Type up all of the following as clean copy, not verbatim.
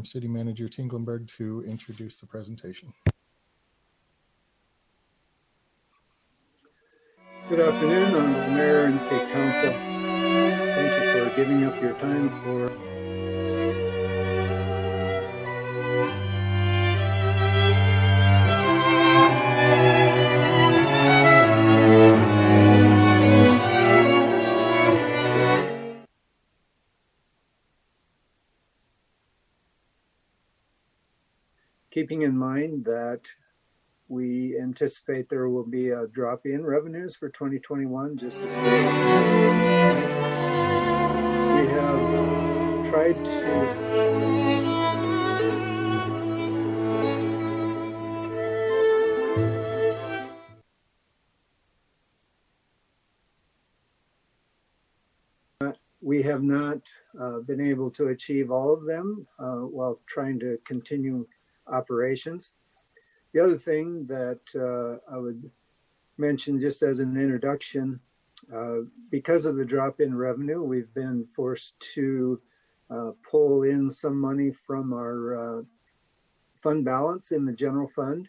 Interim City Manager Tinglenberg to introduce the presentation. Good afternoon, Honorable Mayor and City Council. Thank you for giving up your time for keeping in mind that we anticipate there will be a drop in revenues for 2021, just as we have tried to we have not been able to achieve all of them while trying to continue operations. The other thing that I would mention just as an introduction, because of the drop in revenue, we've been forced to pull in some money from our fund balance in the general fund.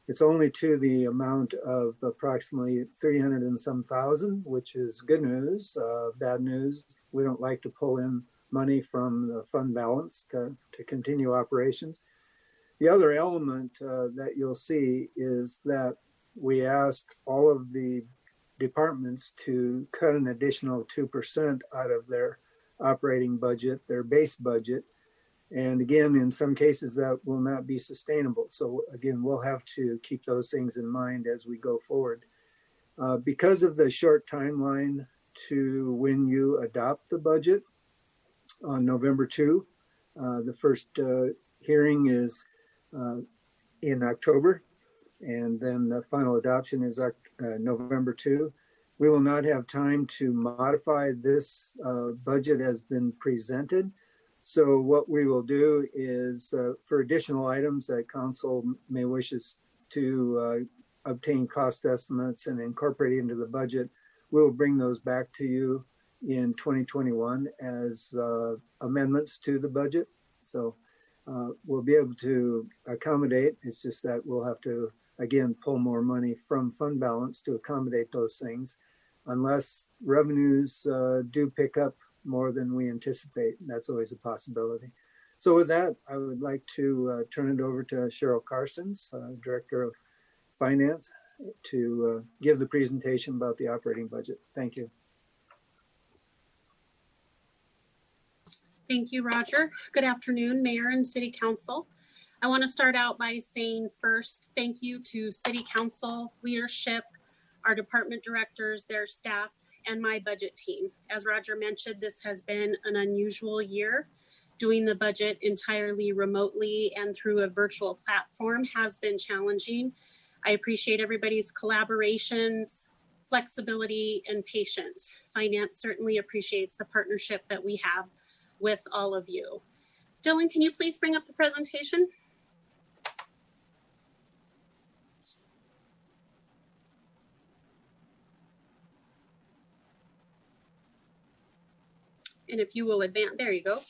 It's only to the amount of approximately 300 and some thousand, which is good news. Bad news, we don't like to pull in money from the fund balance to continue operations. The other element that you'll see is that we ask all of the departments to cut an additional 2% out of their operating budget, their base budget. And again, in some cases that will not be sustainable. So again, we'll have to keep those things in mind as we go forward. Because of the short timeline to when you adopt the budget on November 2, the first hearing is in October, and then the final adoption is November 2. We will not have time to modify this budget as been presented. So what we will do is for additional items that council may wish us to obtain cost estimates and incorporate into the budget, we'll bring those back to you in 2021 as amendments to the budget. So we'll be able to accommodate. It's just that we'll have to, again, pull more money from fund balance to accommodate those things, unless revenues do pick up more than we anticipate. That's always a possibility. So with that, I would like to turn it over to Cheryl Carsons, Director of Finance, to give the presentation about the operating budget. Thank you. Thank you, Roger. Good afternoon, Mayor and City Council. I want to start out by saying first, thank you to City Council, leadership, our department directors, their staff, and my budget team. As Roger mentioned, this has been an unusual year. Doing the budget entirely remotely and through a virtual platform has been challenging. I appreciate everybody's collaborations, flexibility, and patience. Finance certainly appreciates the partnership that we have with all of you. Dylan, can you please bring up the presentation? And if you will advance, there you go.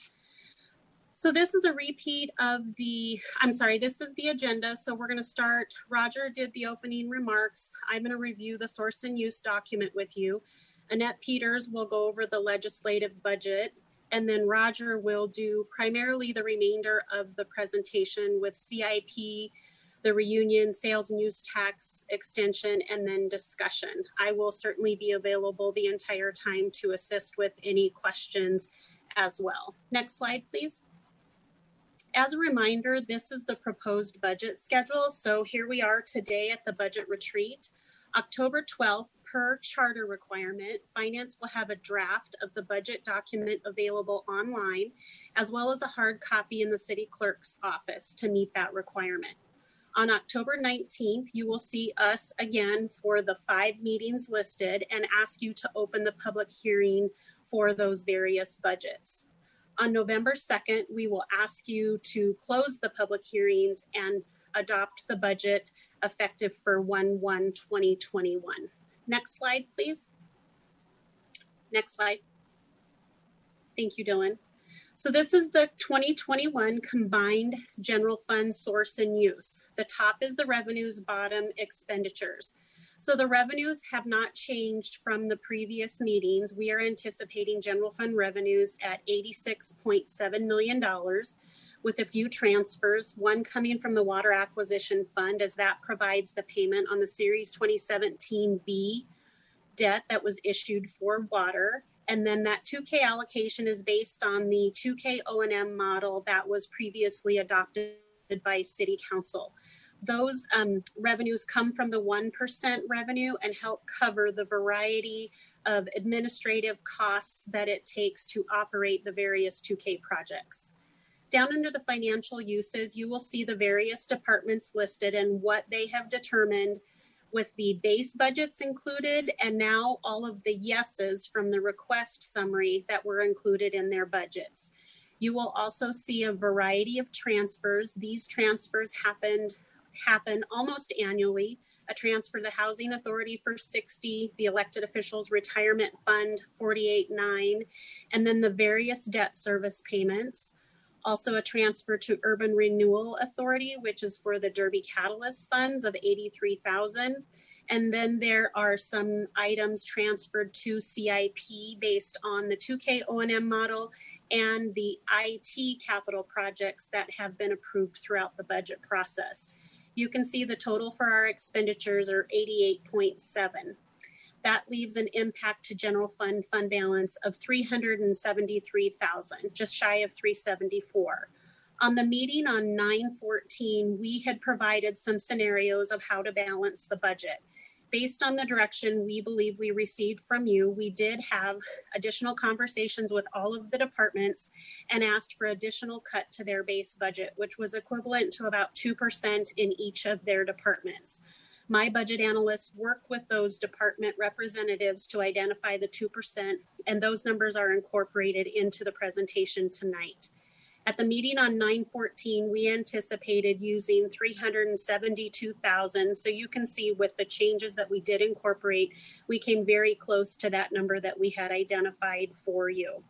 So this is a repeat of this is the agenda. So we're going to start. Roger did the opening remarks. I'm going to review the source and use document with you. Annette Peters will go over the legislative budget. And then Roger will do primarily the remainder of the presentation with CIP, the reunion, sales and use tax extension, and then discussion. I will certainly be available the entire time to assist with any questions as well. Next slide, please. As a reminder, this is the proposed budget schedule. So here we are today at the budget retreat. October 12th, per charter requirement, Finance will have a draft of the budget document available online, as well as a hard copy in the city clerk's office to meet that requirement. On October 19th, you will see us again for the 5 meetings listed and ask you to open the public hearing for those various budgets. On November 2nd, we will ask you to close the public hearings and adopt the budget effective for 1/1/2021. Next slide, please. Next slide. Thank you, Dylan. So this is the 2021 combined general fund source and use. The top is the revenues, bottom expenditures. So the revenues have not changed from the previous meetings. We are anticipating general fund revenues at $86.7 million with a few transfers, one coming from the Water Acquisition Fund as that provides the payment on the Series 2017B debt that was issued for water. And then that 2K allocation is based on the 2K O&M model that was previously adopted by City Council. Those revenues come from the 1% revenue and help cover the variety of administrative costs that it takes to operate the various 2K projects. Down under the financial uses, you will see the various departments listed and what they have determined with the base budgets included, and now all of the yeses from the request summary that were included in their budgets. You will also see a variety of transfers. These transfers happen almost annually. A transfer to the Housing Authority for 60, the elected officials retirement fund 48.9, and then the various debt service payments. Also a transfer to Urban Renewal Authority, which is for the Derby Catalyst funds of $83,000. And then there are some items transferred to CIP based on the 2K O&M model and the IT capital projects that have been approved throughout the budget process. You can see the total for our expenditures are 88.7. That leaves an impact to general fund balance of 373,000, just shy of 374. On the meeting on 9/14, we had provided some scenarios of how to balance the budget. Based on the direction we believe we received from you, we did have additional conversations with all of the departments and asked for additional cut to their base budget, which was equivalent to about 2% in each of their departments. My budget analysts work with those department representatives to identify the 2%, and those numbers are incorporated into the presentation tonight. At the meeting on 9/14, we anticipated using 372,000. So you can see with the changes that we did incorporate, we came very close to that number that we had identified for you.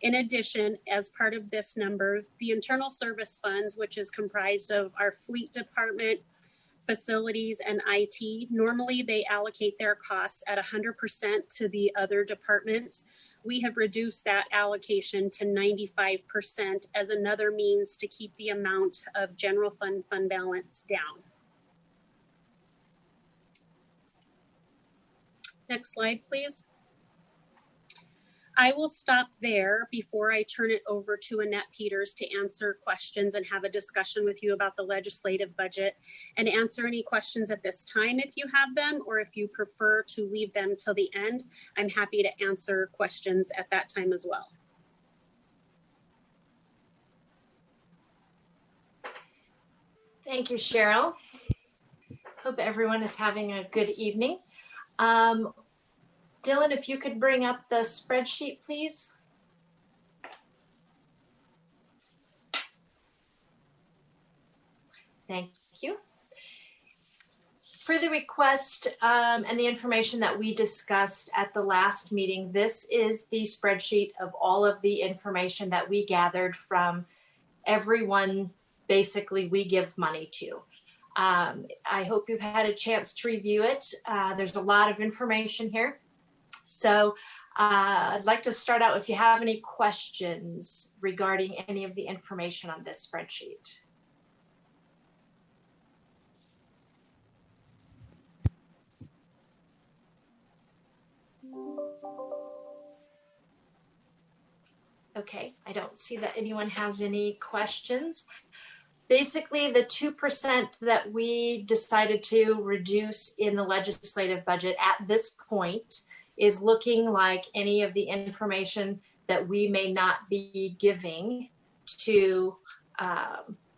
In addition, as part of this number, the internal service funds, which is comprised of our fleet department, facilities, and IT, normally they allocate their costs at 100% to the other departments. We have reduced that allocation to 95% as another means to keep the amount of general fund balance down. Next slide, please. I will stop there before I turn it over to Annette Peters to answer questions and have a discussion with you about the legislative budget and answer any questions at this time if you have them, or if you prefer to leave them till the end, I'm happy to answer questions at that time as well. Thank you, Cheryl. Hope everyone is having a good evening. Dylan, if you could bring up the spreadsheet, please. Thank you. For the request and the information that we discussed at the last meeting, this is the spreadsheet of all of the information that we gathered from everyone basically we give money to. I hope you've had a chance to review it. There's a lot of information here. So I'd like to start out if you have any questions regarding any of the information on this spreadsheet. Okay, I don't see that anyone has any questions. Basically, the 2% that we decided to reduce in the legislative budget at this point is looking like any of the information that we may not be giving to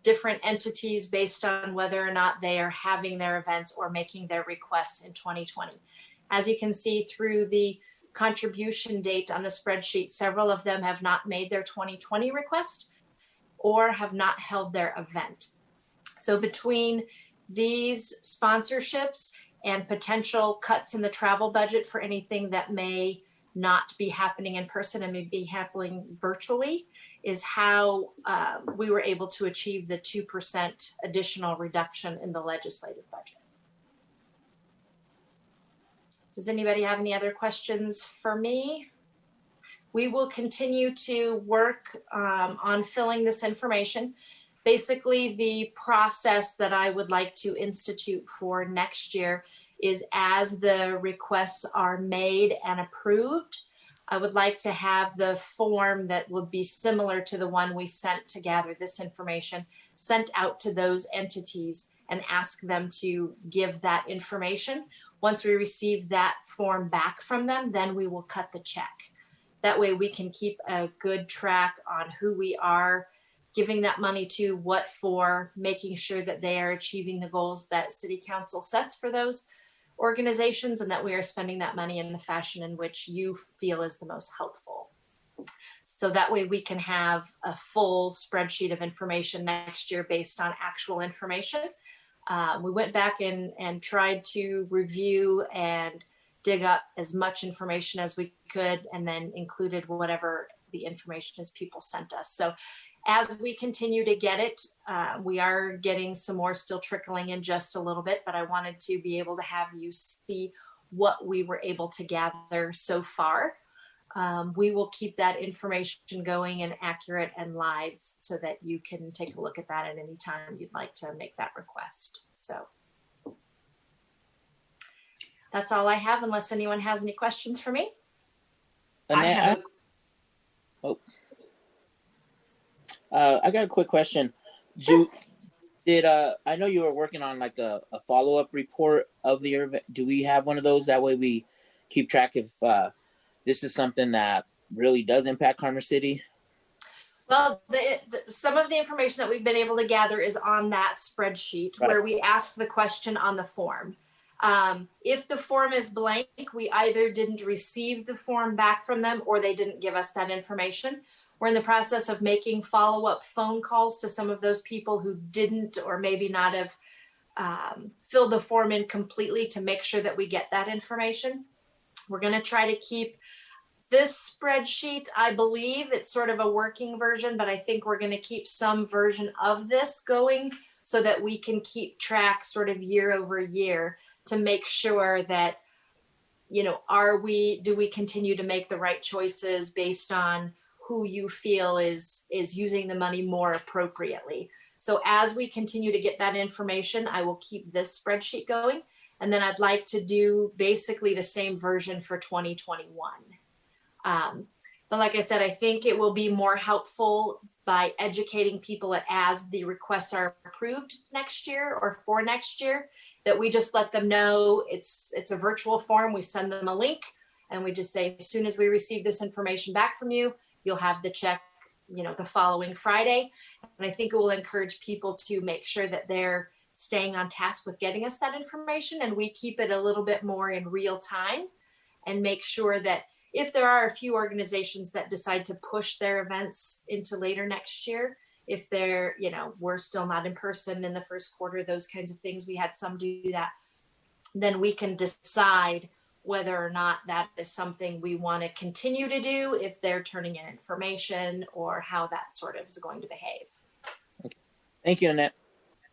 different entities based on whether or not they are having their events or making their requests in 2020. As you can see through the contribution date on the spreadsheet, several of them have not made their 2020 request or have not held their event. So between these sponsorships and potential cuts in the travel budget for anything that may not be happening in person and may be happening virtually is how we were able to achieve the 2% additional reduction in the legislative budget. Does anybody have any other questions for me? We will continue to work on filling this information. Basically, the process that I would like to institute for next year is as the requests are made and approved, I would like to have the form that would be similar to the one we sent to gather this information sent out to those entities and ask them to give that information. Once we receive that form back from them, then we will cut the check. That way we can keep a good track on who we are giving that money to, what for, making sure that they are achieving the goals that City Council sets for those organizations, and that we are spending that money in the fashion in which you feel is the most helpful. So that way we can have a full spreadsheet of information next year based on actual information. We went back and tried to review and dig up as much information as we could, and then included whatever the information is people sent us. So as we continue to get it, we are getting some more still trickling in just a little bit, but I wanted to be able to have you see what we were able to gather so far. We will keep that information going and accurate and live so that you can take a look at that at any time you'd like to make that request. So that's all I have, unless anyone has any questions for me. I got a quick question. I know you were working on like a follow-up report of the event. Do we have one of those? That way we keep track if this is something that really does impact Commer City? Well, some of the information that we've been able to gather is on that spreadsheet, right, where we ask the question on the form. If the form is blank, we either didn't receive the form back from them or they didn't give us that information. We're in the process of making follow-up phone calls to some of those people who didn't or maybe not have filled the form in completely to make sure that we get that information. We're going to try to keep this spreadsheet, I believe it's sort of a working version, but I think we're going to keep some version of this going so that we can keep track sort of year over year to make sure that, you know, do we continue to make the right choices based on who you feel is using the money more appropriately. So as we continue to get that information, I will keep this spreadsheet going. And then I'd like to do basically the same version for 2021. But like I said, I think it will be more helpful by educating people as the requests are approved next year or for next year, that we just let them know it's a virtual form. We send them a link and we just say, as soon as we receive this information back from you, you'll have the check, you know, the following Friday. And I think it will encourage people to make sure that they're staying on task with getting us that information, and we keep it a little bit more in real time and make sure that if there are a few organizations that decide to push their events into later next year, if they're, you know, we're still not in person in the first quarter, those kinds of things, we had some do that, then we can decide whether or not that is something we want to continue to do, if they're turning in information, or how that sort of is going to behave. Thank you, Annette.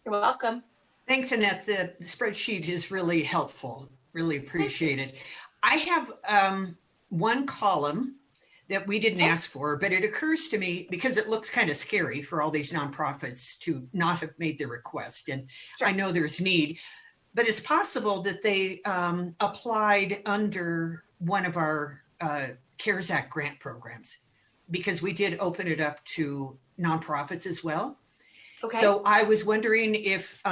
You're welcome. Thanks, Annette. The spreadsheet is really helpful. Really appreciate it. I have one column that we didn't ask for, but it occurs to me because it looks kind of scary for all these nonprofits to not have made the request. And sure, I know there's need, but it's possible that they applied under one of our CARES Act grant programs, because we did open it up to nonprofits as well. Okay. So I was wondering if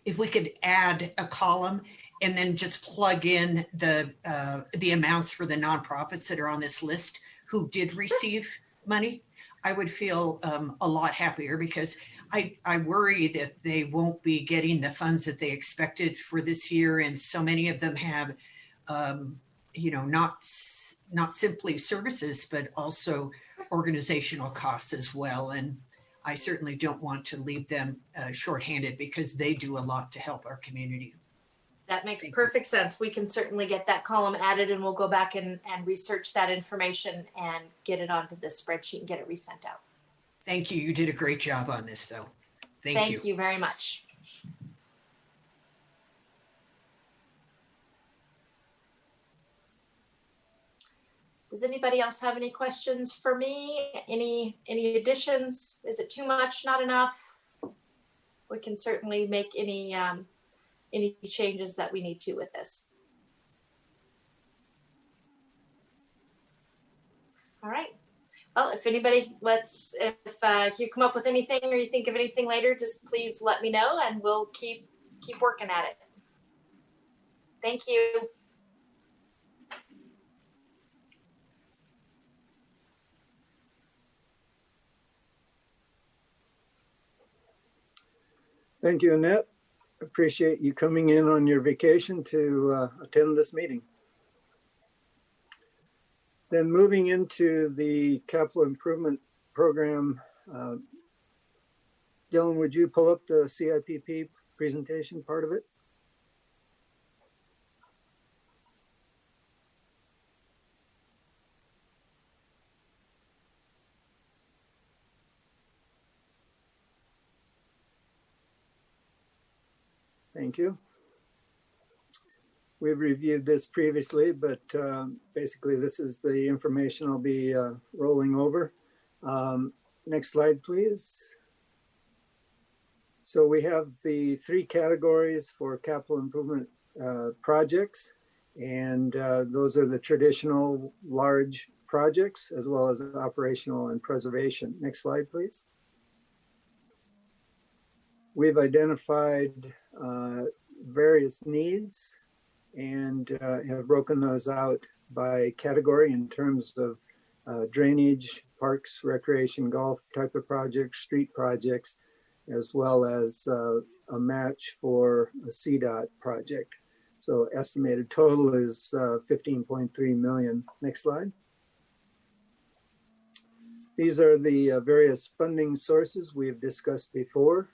if we could add a column and then just plug in the amounts for the nonprofits that are on this list who did receive money. I would feel a lot happier, because I worry that they won't be getting the funds that they expected for this year. And so many of them have, you know, not simply services, but also organizational costs as well. And I certainly don't want to leave them shorthanded, because they do a lot to help our community. That makes Thank you. perfect sense. We can certainly get that column added and we'll go back and research that information and get it onto the spreadsheet and get it resent out. Thank you. You did a great job on this, though. Thank you. Thank you very much. Does anybody else have any questions for me? Any additions? Is it too much, not enough? We can certainly make any changes that we need to with this. All right. Well, if anybody, if you come up with anything or you think of anything later, just please let me know and we'll keep working at it. Thank you. Thank you, Annette. Appreciate you coming in on your vacation to attend this meeting. Then moving into the capital improvement program, Dylan, would you pull up the CIPP presentation part of it? Thank you. We've reviewed this previously, but basically this is the information I'll be rolling over. Next slide, please. So we have the 3 categories for capital improvement projects, and those are the traditional large projects as well as operational and preservation. Next slide, please. We've identified various needs and have broken those out by category in terms of drainage, parks, recreation, golf type of projects, street projects, as well as a match for a CDOT project. So estimated total is 15.3 million. Next slide. These are the various funding sources we've discussed before.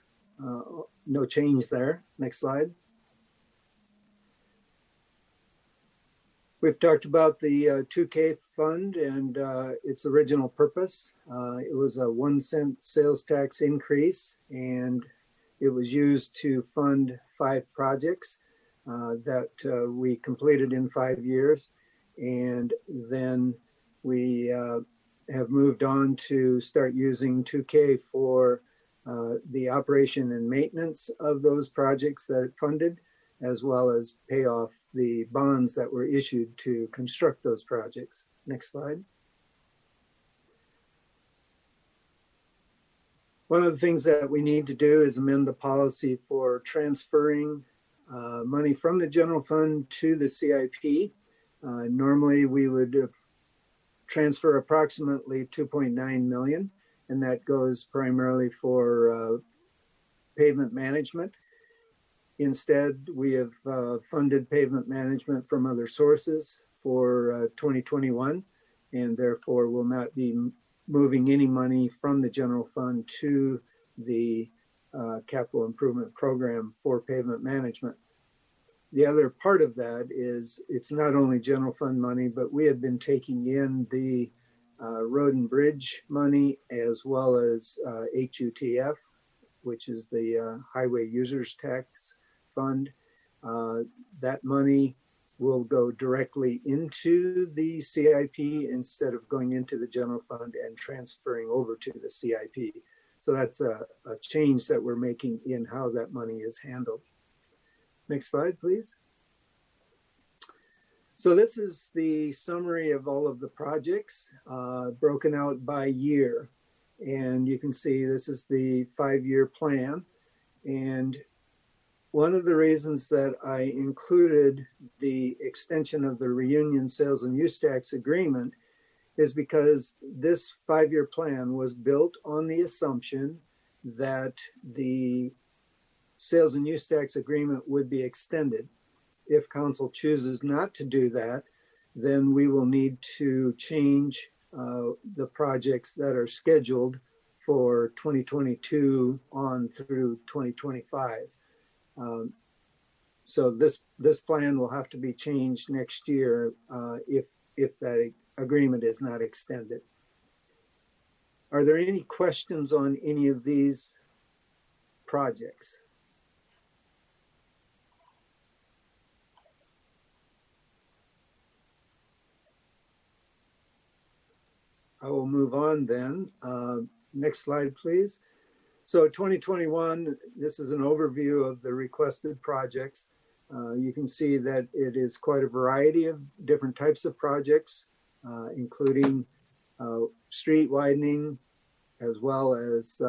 No change there. Next slide. We've talked about the 2K fund and its original purpose. It was a 1-cent sales tax increase, and it was used to fund 5 projects that we completed in 5 years. And then we have moved on to start using 2K for the operation and maintenance of those projects that it funded, as well as pay off the bonds that were issued to construct those projects. Next slide. One of the things that we need to do is amend the policy for transferring money from the general fund to the CIP. Normally we would transfer approximately 2.9 million, and that goes primarily for pavement management. Instead, we have funded pavement management from other sources for 2021, and therefore will not be moving any money from the general fund to the capital improvement program for pavement management. The other part of that is it's not only general fund money, but we have been taking in the road and bridge money as well as HUTF, which is the highway users tax fund. That money will go directly into the CIP instead of going into the general fund and transferring over to the CIP. So that's a change that we're making in how that money is handled. Next slide, please. So this is the summary of all of the projects broken out by year. And you can see this is the 5-year plan. And one of the reasons that I included the extension of the reunion sales and use tax agreement is because this 5-year plan was built on the assumption that the sales and use tax agreement would be extended. If council chooses not to do that, then we will need to change the projects that are scheduled for 2022 on through 2025. So this plan will have to be changed next year if that agreement is not extended. Are there any questions on any of these projects? I will move on then. Next slide, please. So 2021, this is an overview of the requested projects. You can see that it is quite a variety of different types of projects, including street widening, as well as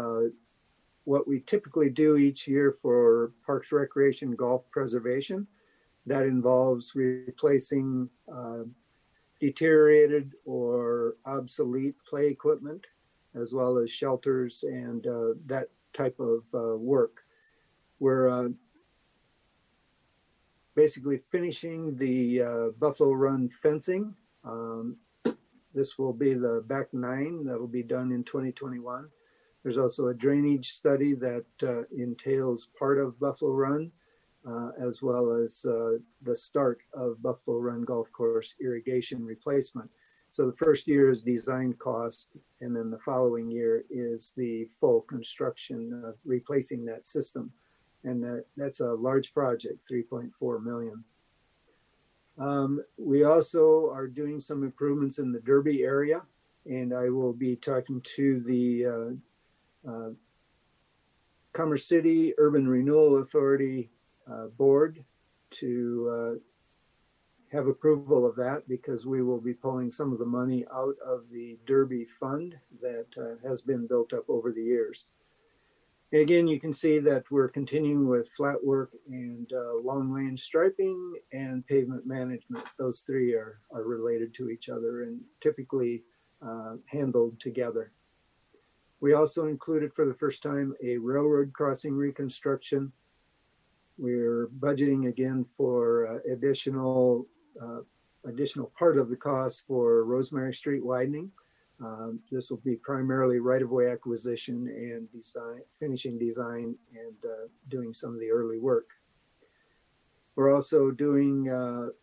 what we typically do each year for Parks Recreation Golf Preservation. That involves replacing deteriorated or obsolete play equipment, as well as shelters and that type of work. We're basically finishing the Buffalo Run fencing. This will be the back 9 that will be done in 2021. There's also a drainage study that entails part of Buffalo Run, as well as the start of Buffalo Run Golf Course irrigation replacement. So the first year is design cost, and then the following year is the full construction of replacing that system. And that's a large project, 3.4 million. We also are doing some improvements in the Derby area, and I will be talking to the Commerce City Urban Renewal Authority board to have approval of that, because we will be pulling some of the money out of the Derby fund that has been built up over the years. Again, you can see that we're continuing with flat work and long range striping and pavement management. Those three are related to each other and typically handled together. We also included for the first time a railroad crossing reconstruction. We're budgeting again for additional part of the cost for Rosemary Street widening. This will be primarily right-of-way acquisition and design, finishing design, and doing some of the early work. We're also doing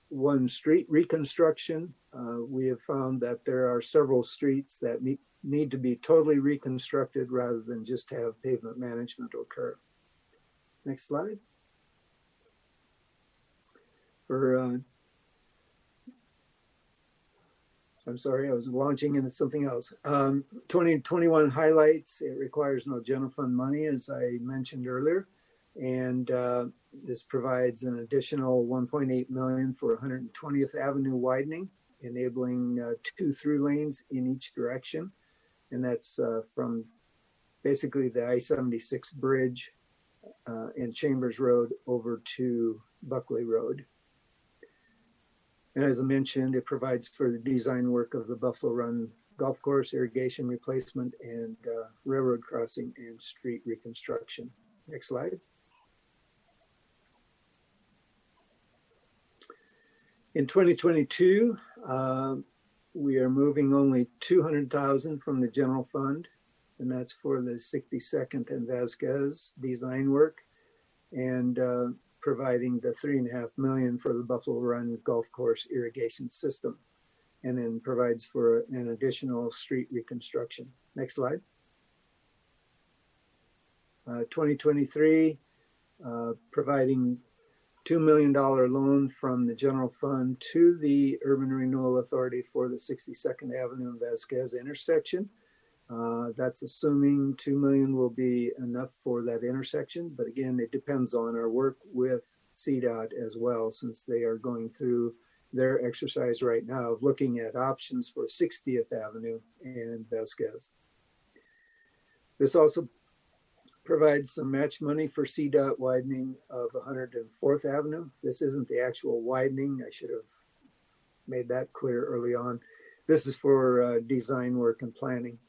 one street reconstruction. We have found that there are several streets that need to be totally reconstructed rather than just have pavement management occur. Next slide. I'm sorry, I was launching into something else. 2021 highlights, it requires no general fund money, as I mentioned earlier. And this provides an additional 1.8 million for 120th Avenue widening, enabling 2 through lanes in each direction. And that's from basically the I-76 bridge and Chambers Road over to Buckley Road. And as I mentioned, it provides for the design work of the Buffalo Run Golf Course irrigation replacement and railroad crossing and street reconstruction. Next slide. In 2022, we are moving only 200,000 from the general fund, and that's for the 62nd and Vasquez design work, and providing the 3.5 million for the Buffalo Run Golf Course irrigation system, and then provides for an additional street reconstruction. Next slide. 2023, providing $2 million loan from the general fund to the Urban Renewal Authority for the 62nd Avenue and Vasquez intersection. That's assuming 2 million will be enough for that intersection. But again, it depends on our work with CDOT as well, since they are going through their exercise right now of looking at options for 60th Avenue and Vasquez. This also provides some match money for CDOT widening of 104th Avenue. This isn't the actual widening. I should have made that clear early on. This is for design work and planning.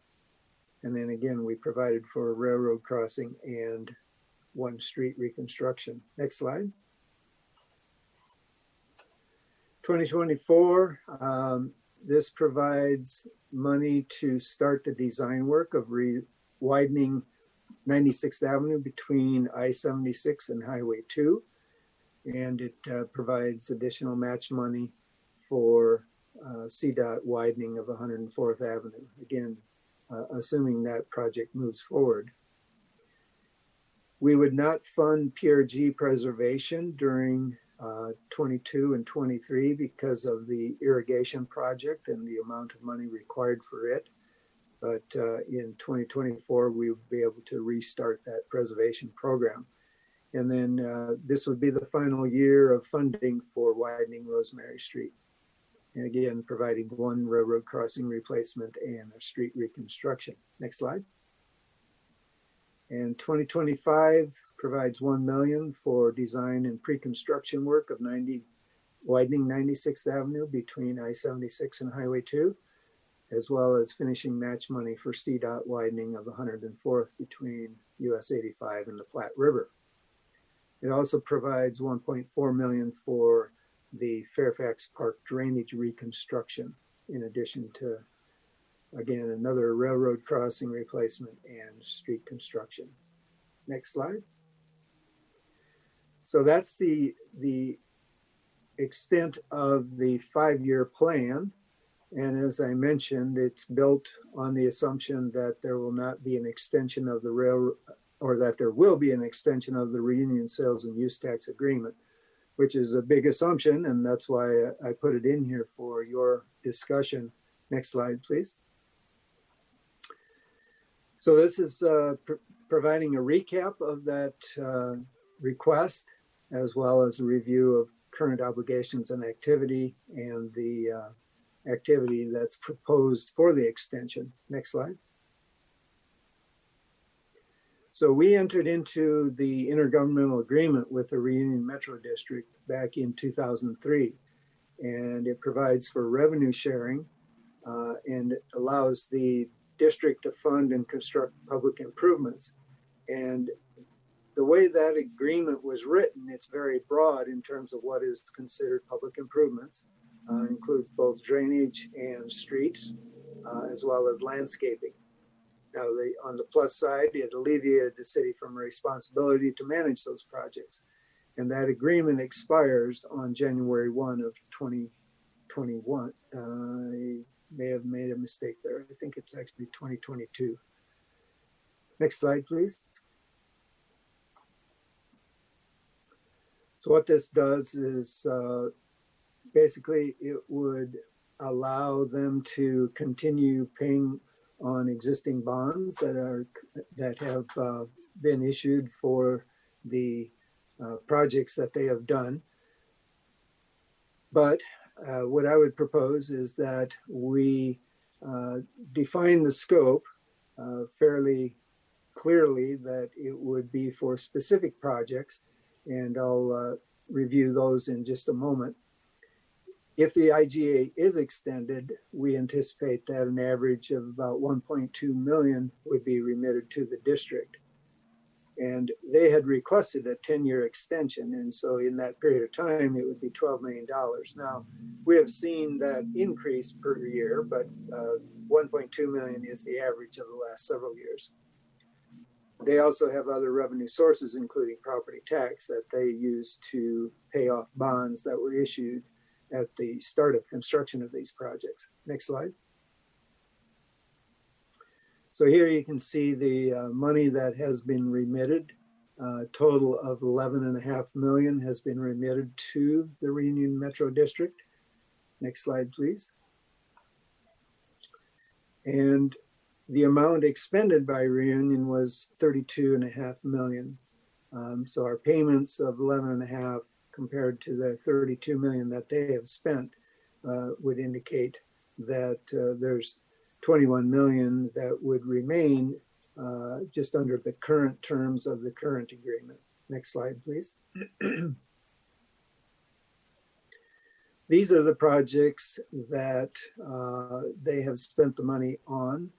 And then again, we provided for a railroad crossing and 1 street reconstruction. Next slide. 2024, this provides money to start the design work of widening 96th Avenue between I-76 and Highway 2. and it provides additional match money for CDOT widening of 104th Avenue. Again, assuming that project moves forward. We would not fund PRG preservation during 22 and 23 because of the irrigation project and the amount of money required for it. But in 2024, we would be able to restart that preservation program. And then this would be the final year of funding for widening Rosemary Street. And again, providing one railroad crossing replacement and a street reconstruction. Next slide. And 2025 provides $1 million for design and pre-construction work of widening 96th Avenue between I-76 and Highway 2, as well as finishing match money for CDOT widening of 104th between US 85 and the Platte River. It also provides $1.4 million for the Fairfax Park drainage reconstruction, in addition to, again, another railroad crossing replacement and street construction. Next slide. So that's the extent of the 5-year plan. And as I mentioned, it's built on the assumption that there will not be an extension of the railroad, or that there will be an extension of the Reunion Sales and Use Tax Agreement, which is a big assumption. And that's why I put it in here for your discussion. Next slide, please. So this is providing a recap of that request, as well as a review of current obligations and activity and the activity that's proposed for the extension. Next slide. So we entered into the intergovernmental agreement with the Reunion Metro District back in 2003, and it provides for revenue sharing and allows the district to fund and construct public improvements. And the way that agreement was written, it's very broad in terms of what is considered public improvements. Includes both drainage and streets, as well as landscaping. Now, on the plus side, it alleviated the city from responsibility to manage those projects. And that agreement expires on January 1 of 2021. I may have made a mistake there. I think it's actually 2022. Next slide, please. So what this does is basically it would allow them to continue paying on existing bonds that have been issued for the projects that they have done. But what I would propose is that we define the scope fairly clearly, that it would be for specific projects, and I'll review those in just a moment. If the IGA is extended, we anticipate that an average of about 1.2 million would be remitted to the district. And they had requested a 10-year extension. And so in that period of time, it would be $12 million. Now, we have seen that increase per year, but 1.2 million is the average of the last several years. They also have other revenue sources, including property tax, that they use to pay off bonds that were issued at the start of construction of these projects. Next slide. So here you can see the money that has been remitted. Total of 11.5 million has been remitted to the Reunion Metro District. Next slide, please. And the amount expended by Reunion was 32.5 million. So our payments of 11.5 compared to the 32 million that they have spent would indicate that there's 21 million that would remain just under the current terms of the current agreement. Next slide, please. These are the projects that they have spent the money on.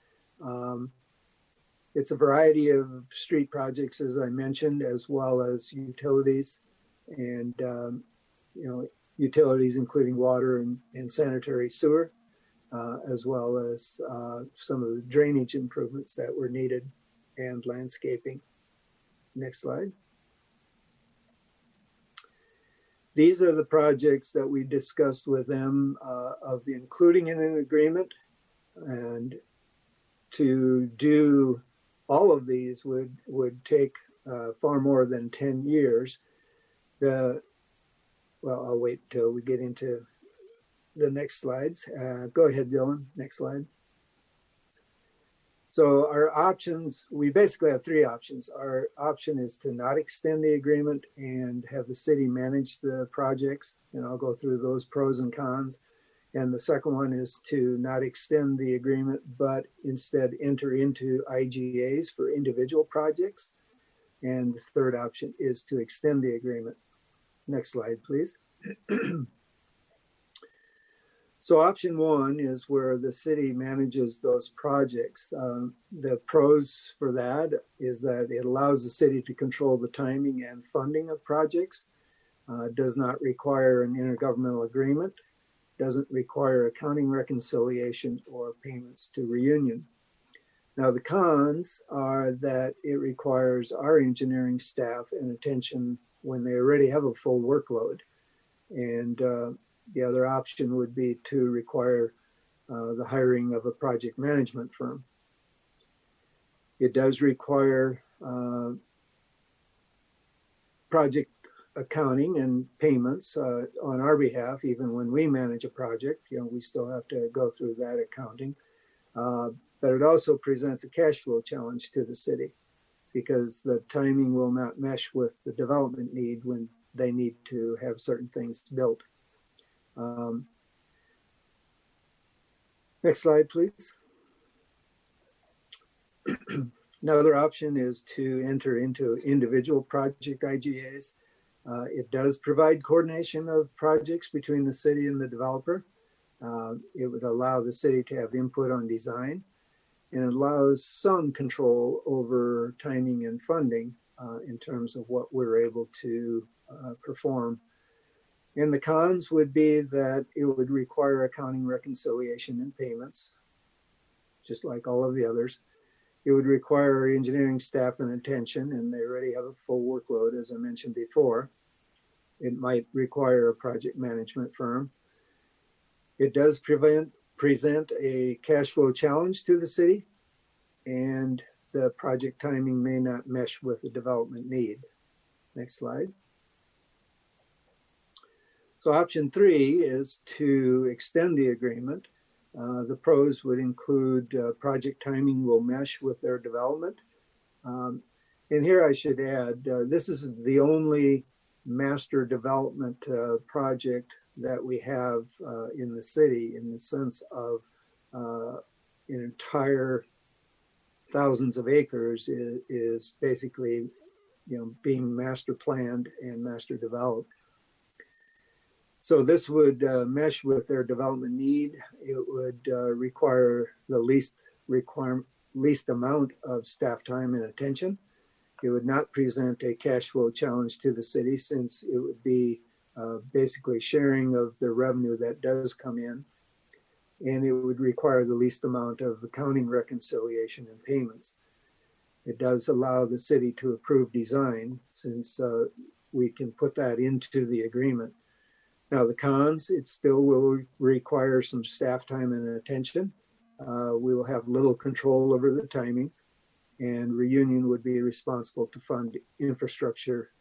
It's a variety of street projects, as I mentioned, as well as utilities and utilities including water and sanitary sewer, as well as some of the drainage improvements that were needed and landscaping. Next slide. These are the projects that we discussed with them of including in an agreement, and to do all of these would take far more than 10 years. Well, I'll wait till we get into the next slides. Go ahead, Dylan, next slide. So our options, we basically have three options. Our option is to not extend the agreement and have the city manage the projects. And I'll go through those pros and cons. And the second one is to not extend the agreement, but instead enter into IGAs for individual projects. And the third option is to extend the agreement. Next slide, please. So option one is where the city manages those projects. The pros for that is that it allows the city to control the timing and funding of projects, does not require an intergovernmental agreement, doesn't require accounting reconciliation or payments to reunion. Now the cons are that it requires our engineering staff and attention when they already have a full workload. And the other option would be to require the hiring of a project management firm. It does require project accounting and payments on our behalf. Even when we manage a project, we still have to go through that accounting. But it also presents a cash flow challenge to the city because the timing will not mesh with the development need when they need to have certain things built. Next slide, please. Another option is to enter into individual project IGAs. It does provide coordination of projects between the city and the developer. It would allow the city to have input on design, and it allows some control over timing and funding in terms of what we're able to perform. And the cons would be that it would require accounting reconciliation and payments, just like all of the others. It would require engineering staff and attention, and they already have a full workload, as I mentioned before. It might require a project management firm. It does present a cash flow challenge to the city, and the project timing may not mesh with the development need. Next slide. So option three is to extend the agreement. The pros would include project timing will mesh with their development. And here I should add, this is the only master development project that we have in the city, in the sense of an entire thousands of acres is basically being master planned and master developed. So this would mesh with their development need. It would require the least amount of staff time and attention. It would not present a cash flow challenge to the city, since it would be basically sharing of the revenue that does come in. And it would require the least amount of accounting reconciliation and payments. It does allow the city to approve design, since we can put that into the agreement. Now the cons, it still will require some staff time and attention. We will have little control over the timing, and Reunion would be responsible to fund infrastructure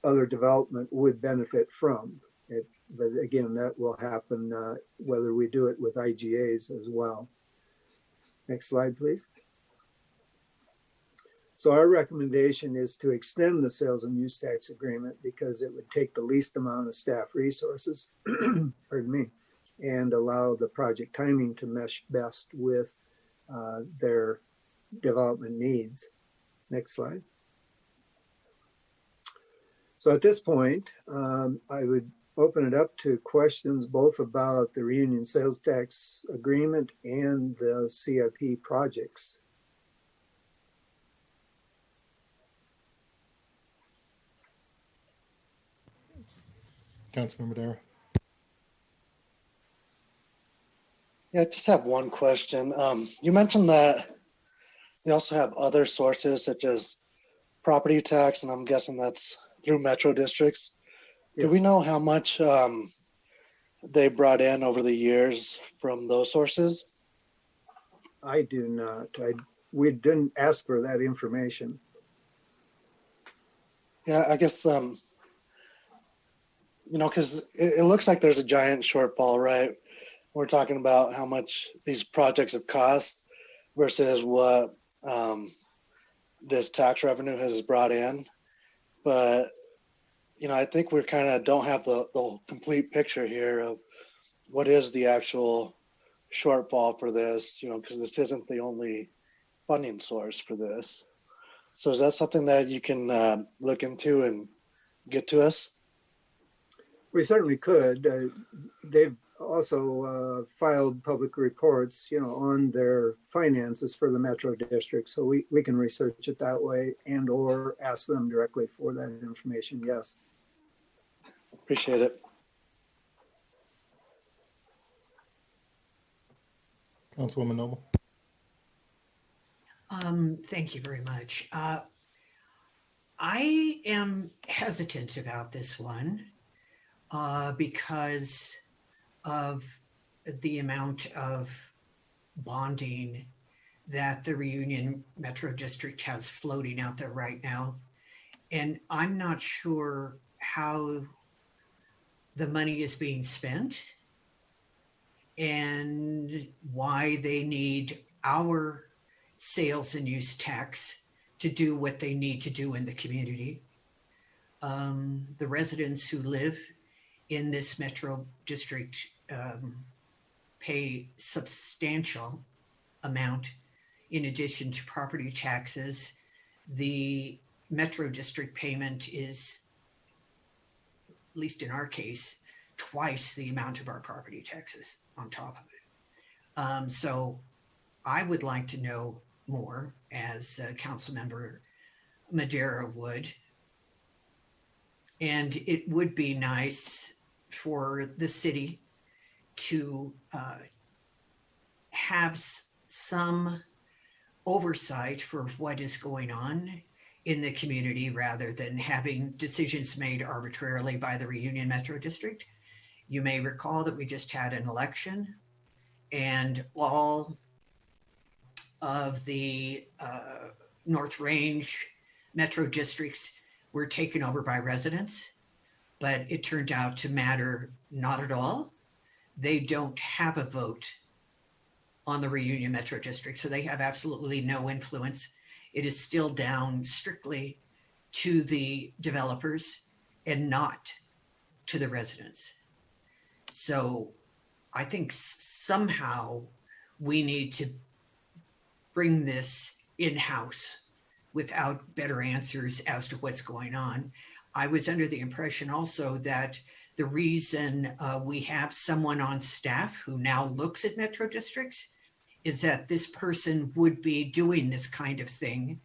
other development would benefit from it. But again, that will happen whether we do it with IGAs as well. Next slide, please. So our recommendation is to extend the sales and use tax agreement because it would take the least amount of staff resources, pardon me, and allow the project timing to mesh best with their development needs. Next slide. So at this point, I would open it up to questions both about the Reunion sales tax agreement and the CIP projects. Councilmember Dara. Yeah, I just have one question. You mentioned that you also have other sources such as property tax, and I'm guessing that's through metro districts. Do we know how much they brought in over the years from those sources? I do not. We didn't ask for that information. Yeah, I guess, because it looks like there's a giant shortfall, right? We're talking about how much these projects have cost versus what this tax revenue has brought in. But, I think we kind of don't have the complete picture here of what is the actual shortfall for this, because this isn't the only funding source for this. So is that something that you can look into and get to us? We certainly could. They've also filed public reports, on their finances for the Metro District. So we can research it that way and or ask them directly for that information. Yes. Appreciate it. Councilwoman Noble. Thank you very much. I am hesitant about this one because of the amount of bonding that the Reunion Metro District has floating out there right now. And I'm not sure how the money is being spent and why they need our sales and use tax to do what they need to do in the community. The residents who live in this Metro District pay substantial amount in addition to property taxes. The Metro District payment is, at least in our case, twice the amount of our property taxes on top of it. So I would like to know more, as Councilmember Madera would. And it would be nice for the city to have some oversight for what is going on in the community rather than having decisions made arbitrarily by the Reunion Metro District. You may recall that we just had an election and all of the North Range Metro districts were taken over by residents, but it turned out to matter not at all. They don't have a vote on the Reunion Metro District, so they have absolutely no influence. It is still down strictly to the developers and not to the residents. So I think somehow we need to bring this in-house without better answers as to what's going on. I was under the impression also that the reason we have someone on staff who now looks at Metro districts is that this person would be doing this kind of thing.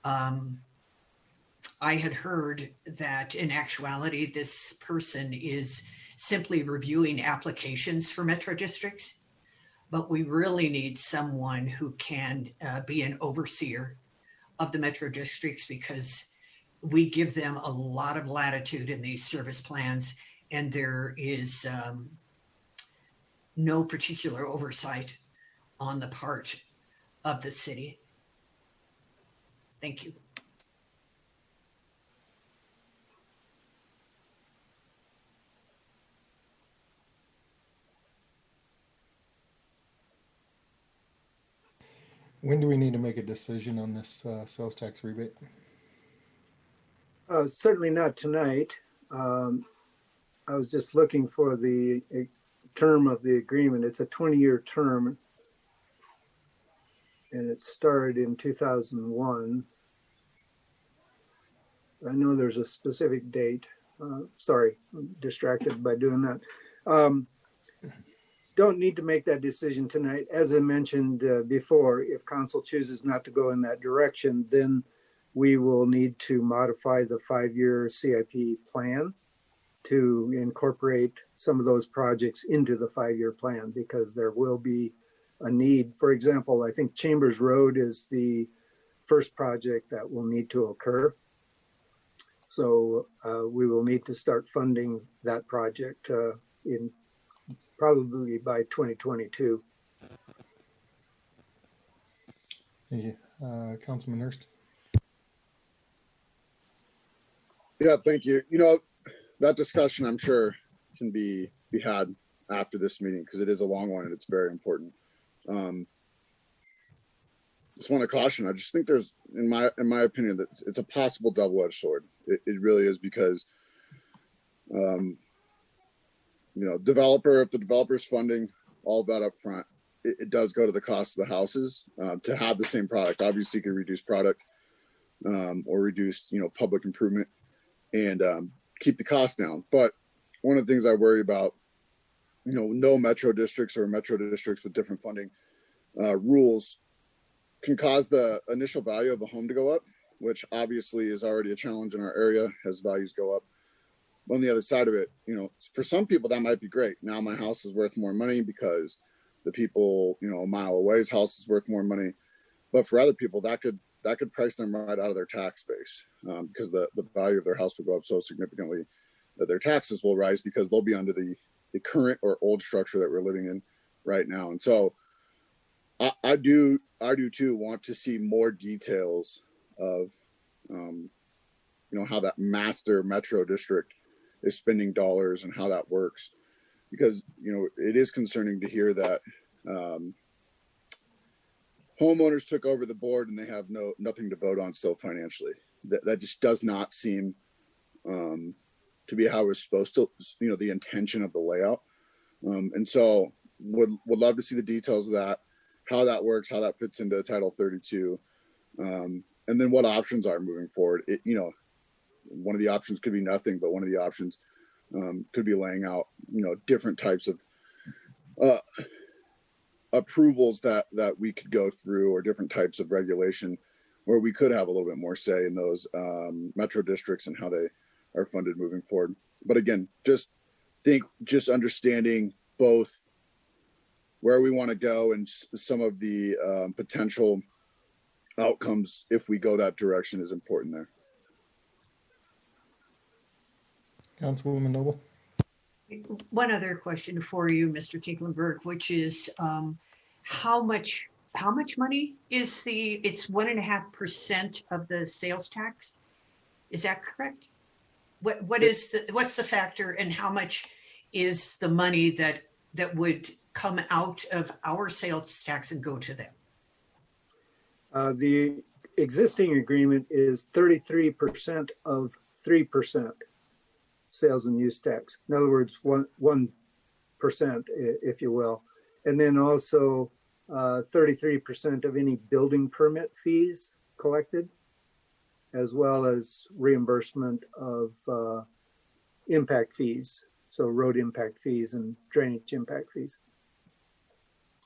I had heard that in actuality, this person is simply reviewing applications for Metro districts, but we really need someone who can be an overseer of the Metro districts, because we give them a lot of latitude in these service plans, and there is no particular oversight on the part of the city. Thank you. When do we need to make a decision on this sales tax rebate? Certainly not tonight. I was just looking for the term of the agreement. It's a 20-year term, and it started in 2001. I know there's a specific date. Sorry, I'm distracted by doing that. Don't need to make that decision tonight. As I mentioned before, if council chooses not to go in that direction, then we will need to modify the 5-year CIP plan to incorporate some of those projects into the 5-year plan, because there will be a need. For example, I think Chambers Road is the first project that will need to occur. So we will need to start funding that project in probably by 2022. Thank you. Councilman Hurst. Yeah, thank you. You know, that discussion I'm sure can be had after this meeting because it is a long one and it's very important. Just want to caution. I just think there's, in my opinion, that it's a possible double-edged sword. It really is because, you know, if the developer's funding all of that up front, it does go to the cost of the houses to have the same product. Obviously, you can reduce product or reduce, you know, public improvement and keep the cost down. But one of the things I worry about, you know, no metro districts or metro districts with different funding rules can cause the initial value of a home to go up, which obviously is already a challenge in our area as values go up. But on the other side of it, you know, for some people that might be great. Now my house is worth more money because the people, you know, a mile away's house is worth more money. But for other people, that could price them right out of their tax base because the value of their house will go up so significantly that their taxes will rise because they'll be under the current or old structure that we're living in right now. And so I do too want to see more details of, you know, how that master metro district is spending dollars and how that works, because, you know, it is concerning to hear that homeowners took over the board and they have nothing to vote on still financially. That just does not seem to be how it's supposed to, you know, the intention of the layout. And so would love to see the details of that, how that works, how that fits into Title 32, and then what options are moving forward. You know, one of the options could be nothing, but one of the options could be laying out, you know, different types of approvals that we could go through, or different types of regulation where we could have a little bit more say in those metro districts and how they are funded moving forward. But again, just understanding both where we want to go and some of the potential outcomes if we go that direction is important there. Councilwoman Noble. One other question for you, Mr. Tinklenberg, which is how much money is it's 1.5% of the sales tax? Is that correct? What's the factor, and how much is the money that would come out of our sales tax and go to them? The existing agreement is 33% of 3% sales and use tax. In other words, 1%, if you will. And then also 33% of any building permit fees collected, as well as reimbursement of impact fees. So road impact fees and drainage impact fees.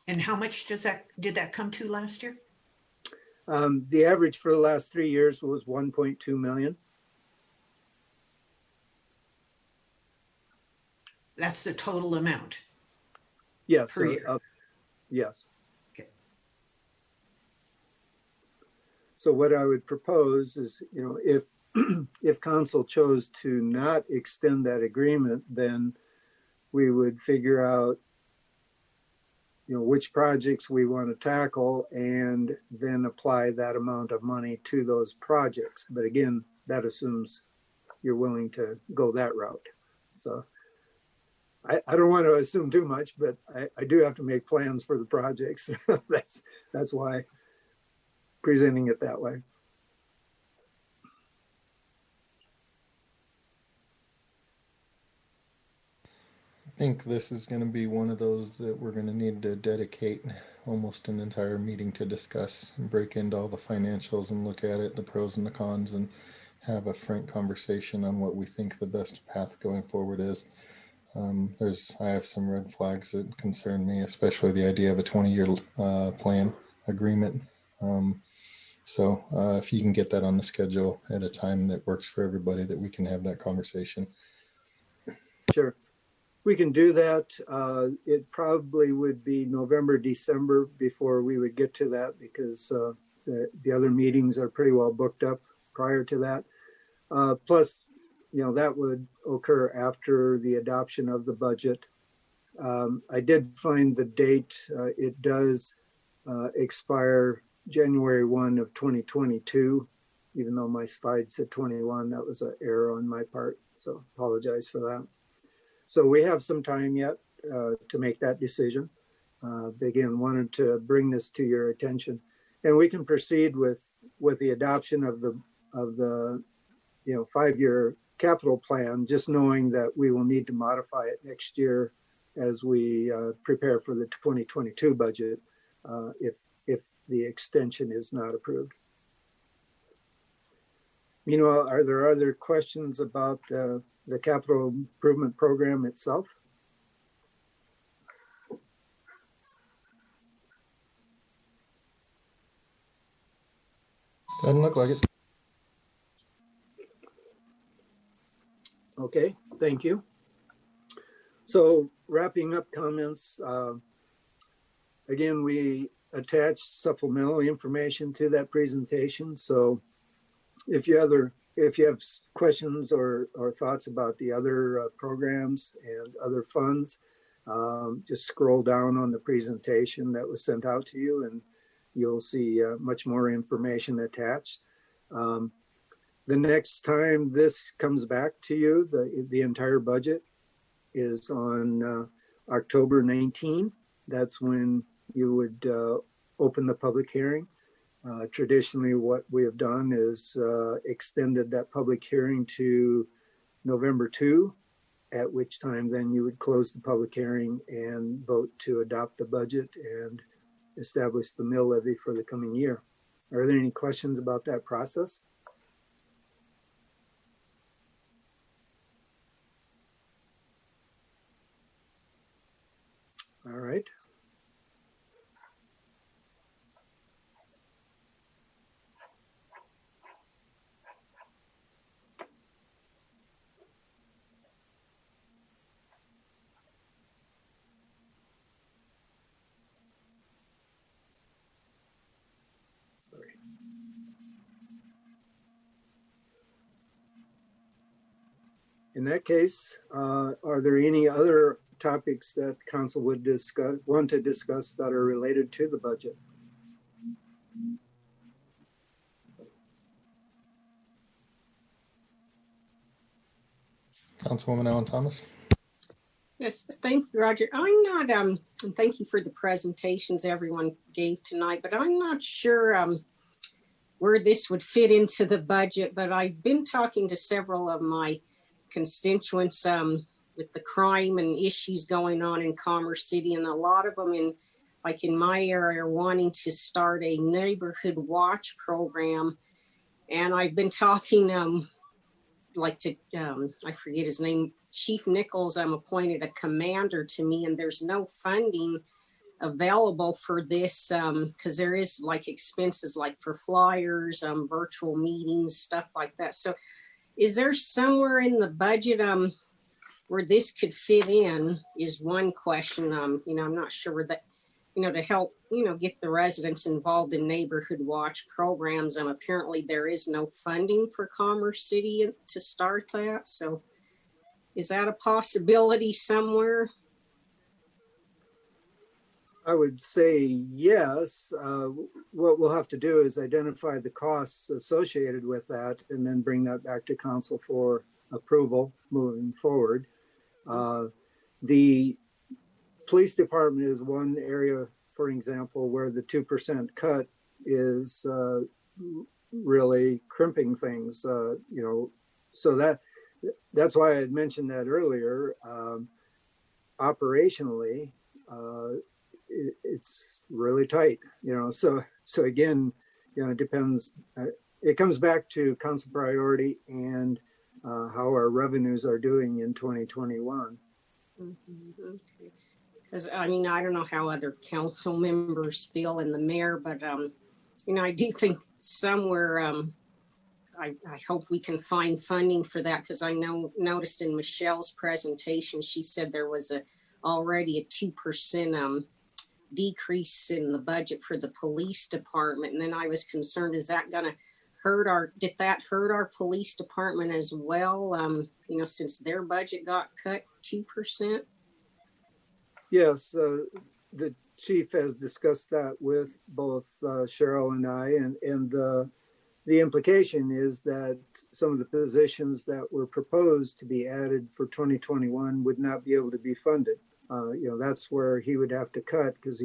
And how much did that come to last year? The average for the last 3 years was 1.2 million. That's the total amount? Yes. Per year. Yes. Okay. So what I would propose is, you know, if council chose to not extend that agreement, then we would figure out, you know, which projects we want to tackle and then apply that amount of money to those projects. But again, that assumes you're willing to go that route. So I don't want to assume too much, but I do have to make plans for the projects. That's why presenting it that way. I think this is going to be one of those that we're going to need to dedicate almost an entire meeting to discuss and break into all the financials and look at it, the pros and the cons, and have a frank conversation on what we think the best path going forward is. I have some red flags that concern me, especially the idea of a 20-year plan agreement. So if you can get that on the schedule at a time that works for everybody, that we can have that conversation. Sure. We can do that. It probably would be November, December before we would get to that, because the other meetings are pretty well booked up prior to that. Plus, that would occur after the adoption of the budget. I did find the date. It does expire January 1 of 2022, even though my slide said 21. That was an error on my part, so apologize for that. So we have some time yet to make that decision. Again, wanted to bring this to your attention, and we can proceed with the adoption of the 5-year capital plan, just knowing that we will need to modify it next year as we prepare for the 2022 budget if the extension is not approved. Meanwhile, are there other questions about the capital improvement program itself? Doesn't look like it. Okay, thank you. So wrapping up comments, again, we attached supplemental information to that presentation. So if you have questions or thoughts about the other programs and other funds, just scroll down on the presentation that was sent out to you and you'll see much more information attached. The next time this comes back to you, the entire budget is on October 19. That's when you would open the public hearing. Traditionally, what we have done is extended that public hearing to November 2, at which time then you would close the public hearing and vote to adopt the budget and establish the mill levy for the coming year. Are there any questions about that process? All right. Sorry. In that case, are there any other topics that council would want to discuss that are related to the budget? Councilwoman Allen Thomas. Yes, thank you, Roger. I'm not, and thank you for the presentations everyone gave tonight, but I'm not sure where this would fit into the budget, but I've been talking to several of my constituents with the crime and issues going on in Commerce City, and a lot of them in my area are wanting to start a neighborhood watch program. And I've been talking I forget his name, Chief Nichols, appointed a commander to me, and there's no funding available for this because there is expenses for flyers, virtual meetings, stuff like that. So is there somewhere in the budget where this could fit in is one question. I'm not sure where that, to help, get the residents involved in neighborhood watch programs. Apparently there is no funding for Commerce City to start that. So is that a possibility somewhere? I would say yes. What we'll have to do is identify the costs associated with that and then bring that back to council for approval moving forward. The police department is one area, for example, where the 2% cut is really crimping things, so that's why I had mentioned that earlier. Operationally, it's really tight, so again, it depends. It comes back to council priority and how our revenues are doing in 2021. Okay. Because I don't know how other council members feel and the mayor, but I do think somewhere I hope we can find funding for that, because I noticed in Michelle's presentation she said there was already a 2% decrease in the budget for the police department, and then I was concerned, is that going to did that hurt our police department as well? Since their budget got cut 2%? Yes, the chief has discussed that with both Cheryl and I, and the implication is that some of the positions that were proposed to be added for 2021 would not be able to be funded. That's where he would have to cut, because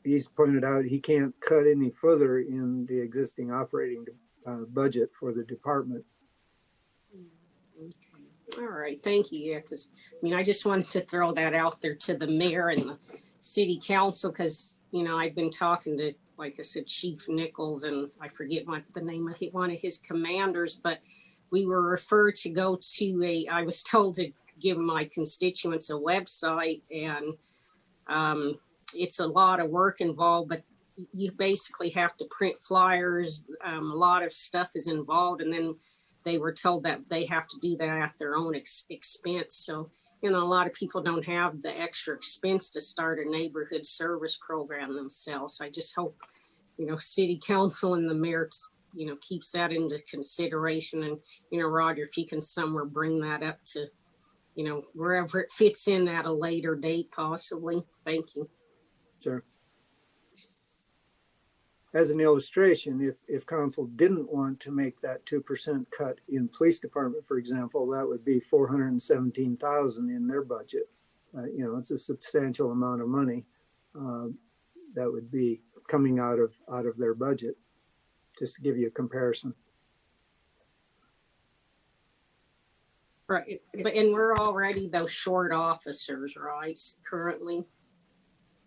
he's pointed out he can't cut any further in the existing operating budget for the department. All right, thank you. Yeah, because I just wanted to throw that out there to the mayor and the city council, because I've been talking to, like I said, Chief Nichols, and I forget what the name of one of his commanders, but we were referred to go to I was told to give my constituents a website, and it's a lot of work involved, but you basically have to print flyers. A lot of stuff is involved, and then they were told that they have to do that at their own expense. So, a lot of people don't have the extra expense to start a neighborhood service program themselves. I just hope, city council and the mayor, keeps that into consideration. And, Roger, if you can somewhere bring that up to, wherever it fits in at a later date, possibly. Thank you. Sure. As an illustration, if council didn't want to make that 2% cut in police department, for example, that would be $417,000 in their budget. It's a substantial amount of money that would be coming out of their budget, just to give you a comparison. Right, and we're already those short officers, right, currently?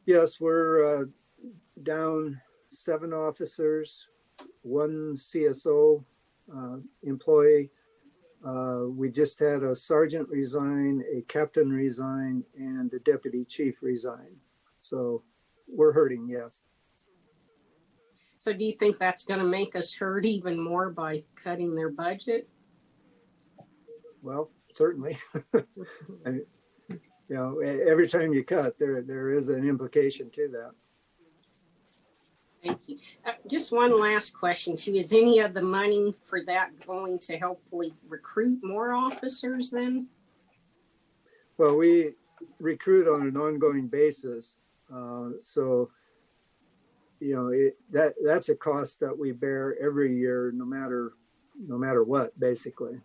Yes, we're down 7 officers, 1 CSO employee. We just had a sergeant resign, a captain resign, and a deputy chief resign. So we're hurting, yes. So do you think that's going to make us hurt even more by cutting their budget? Well, certainly. Every time you cut, there is an implication to that. Thank you. Just one last question too. Is any of the money for that going to hopefully recruit more officers then? Well, we recruit on an ongoing basis. That's a cost that we bear every year, no matter what, basically.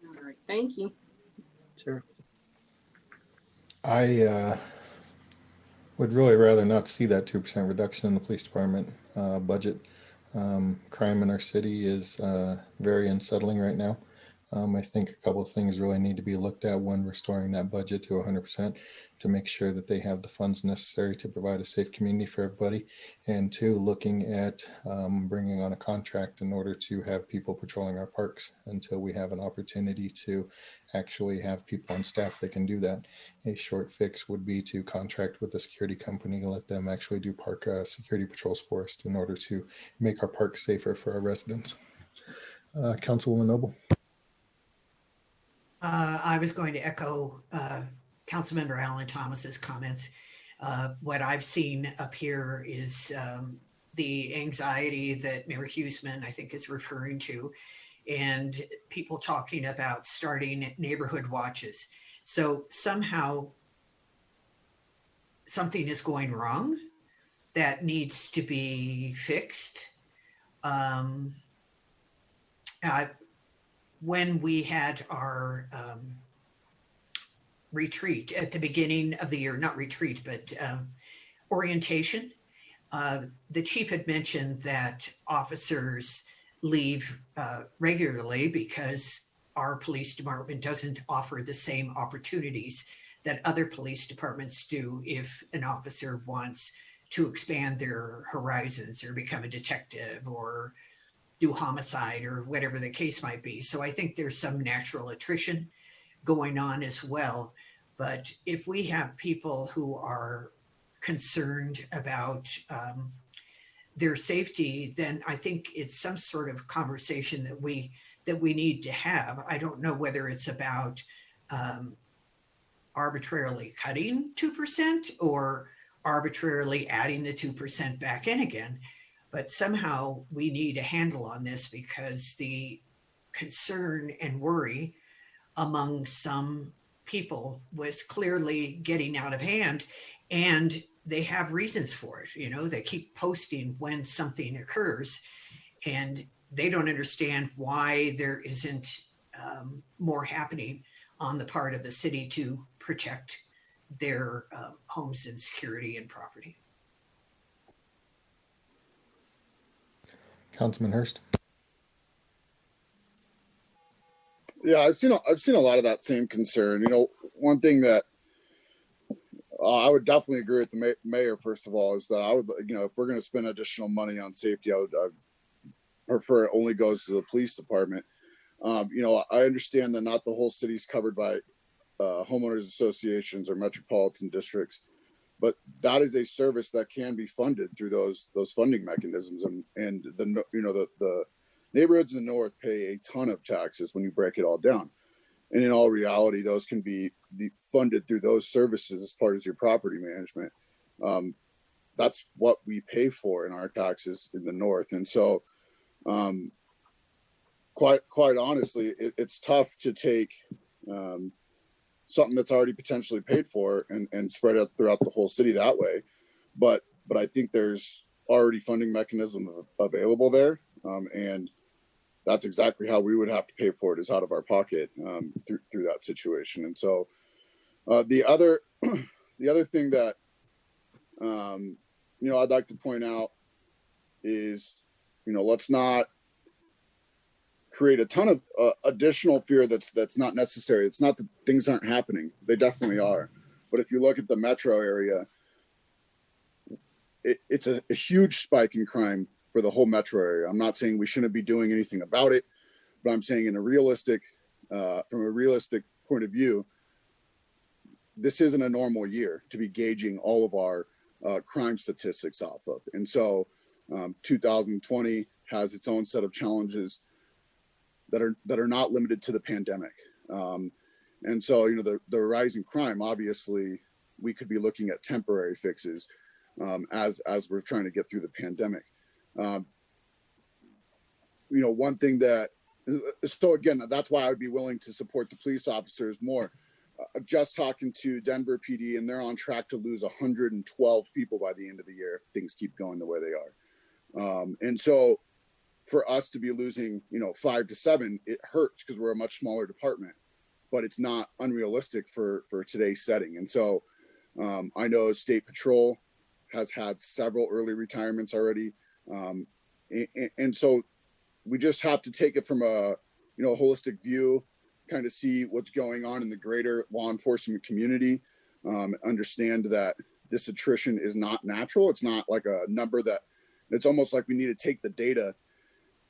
All right, thank you. Sure. I would really rather not see that 2% reduction in the police department budget. Crime in our city is very unsettling right now. I think a couple of things really need to be looked at. One, restoring that budget to 100% to make sure that they have the funds necessary to provide a safe community for everybody. And 2, looking at bringing on a contract in order to have people patrolling our parks until we have an opportunity to actually have people on staff that can do that. A short fix would be to contract with the security company, let them actually do park security patrols for us in order to make our parks safer for our residents. Councilwoman Noble. I was going to echo Councilmember Alan Thomas's comments. What I've seen up here is the anxiety that Mayor Huseman, I think, is referring to, and people talking about starting neighborhood watches. So somehow something is going wrong that needs to be fixed. When we had our retreat at the beginning of the year, not retreat, but orientation, the chief had mentioned that officers leave regularly because our police department doesn't offer the same opportunities that other police departments do if an officer wants to expand their horizons or become a detective or do homicide or whatever the case might be. So I think there's some natural attrition going on as well. But if we have people who are concerned about their safety, then I think it's some sort of conversation that we need to have. I don't know whether it's about arbitrarily cutting 2% or arbitrarily adding the 2% back in again. But somehow we need a handle on this because the concern and worry among some people was clearly getting out of hand, and they have reasons for it. You know, they keep posting when something occurs, and they don't understand why there isn't more happening on the part of the city to protect their homes and security and property. Councilman Hurst. Yeah, I've seen a lot of that same concern. You know, one thing that I would definitely agree with the mayor. First of all, is that I would, you know, if we're going to spend additional money on safety, I'd prefer it only goes to the police department. You know, I understand that not the whole city is covered by homeowners associations or metropolitan districts, but that is a service that can be funded through those funding mechanisms. And the, you know, the neighborhoods in the north pay a ton of taxes when you break it all down. And in all reality, those can be funded through those services as part of your property management. That's what we pay for in our taxes in the north. And so quite honestly, it's tough to take something that's already potentially paid for and spread it throughout the whole city that way. But I think there's already funding mechanism available there. And that's exactly how we would have to pay for it, is out of our pocket through that situation. And so the other thing that, you know, I'd like to point out is, you know, let's not create a ton of additional fear that's not necessary. It's not that things aren't happening. They definitely are. But if you look at the metro area, it's a huge spike in crime for the whole metro area. I'm not saying we shouldn't be doing anything about it, but I'm saying in a realistic, from a realistic point of view, this isn't a normal year to be gauging all of our crime statistics off of. And so 2020 has its own set of challenges that are not limited to the pandemic. And so, you know, the rising crime, obviously we could be looking at temporary fixes as we're trying to get through the pandemic. You know, one thing that, so again, that's why I would be willing to support the police officers more. Just talking to Denver PD, and they're on track to lose 112 people by the end of the year if things keep going the way they are. And so for us to be losing, you know, 5 to 7, it hurts because we're a much smaller department, but it's not unrealistic for today's setting. And so I know State Patrol has had several early retirements already. And so we just have to take it from a, you know, holistic view, kind of see what's going on in the greater law enforcement community, understand that this attrition is not natural. It's not like a number that, it's almost like we need to take the data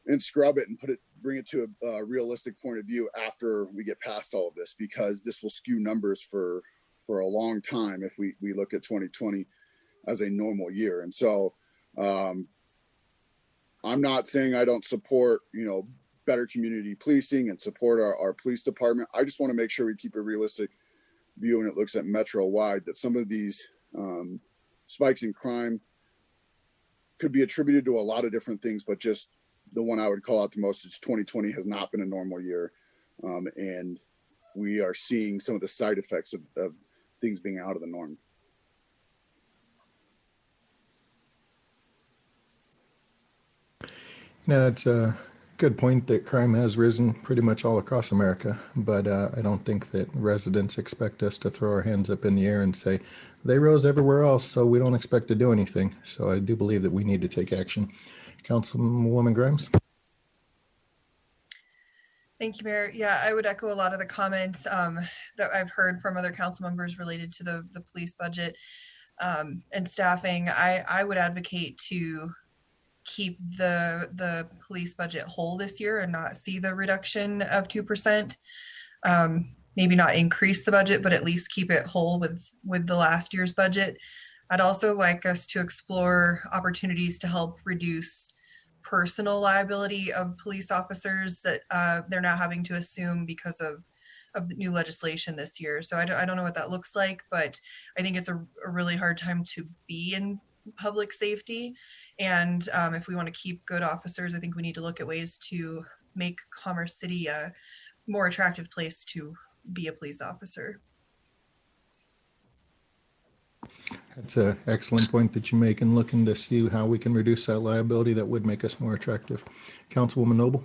and scrub it and bring it to a realistic point of view after we get past all of this, because this will skew numbers for a long time if we look at 2020 as a normal year. And so I'm not saying I don't support, you know, better community policing and support our police department. I just want to make sure we keep a realistic view, and it looks at metro wide, that some of these spikes in crime could be attributed to a lot of different things, but just the one I would call out the most is 2020 has not been a normal year. And we are seeing some of the side effects of things being out of the norm. Now, that's a good point that crime has risen pretty much all across America, but I don't think that residents expect us to throw our hands up in the air and say, they rose everywhere else, so we don't expect to do anything. So I do believe that we need to take action. Councilwoman Grimes. Thank you, Mayor. Yeah, I would echo a lot of the comments that I've heard from other council members related to the police budget and staffing. I would advocate to keep the police budget whole this year and not see the reduction of 2%. Maybe not increase the budget, but at least keep it whole with the last year's budget. I'd also like us to explore opportunities to help reduce personal liability of police officers that they're now having to assume because of the new legislation this year. So I don't know what that looks like, but I think it's a really hard time to be in public safety. And if we want to keep good officers, I think we need to look at ways to make Commerce City a more attractive place to be a police officer. That's an excellent point that you make, and looking to see how we can reduce that liability that would make us more attractive. Councilwoman Noble?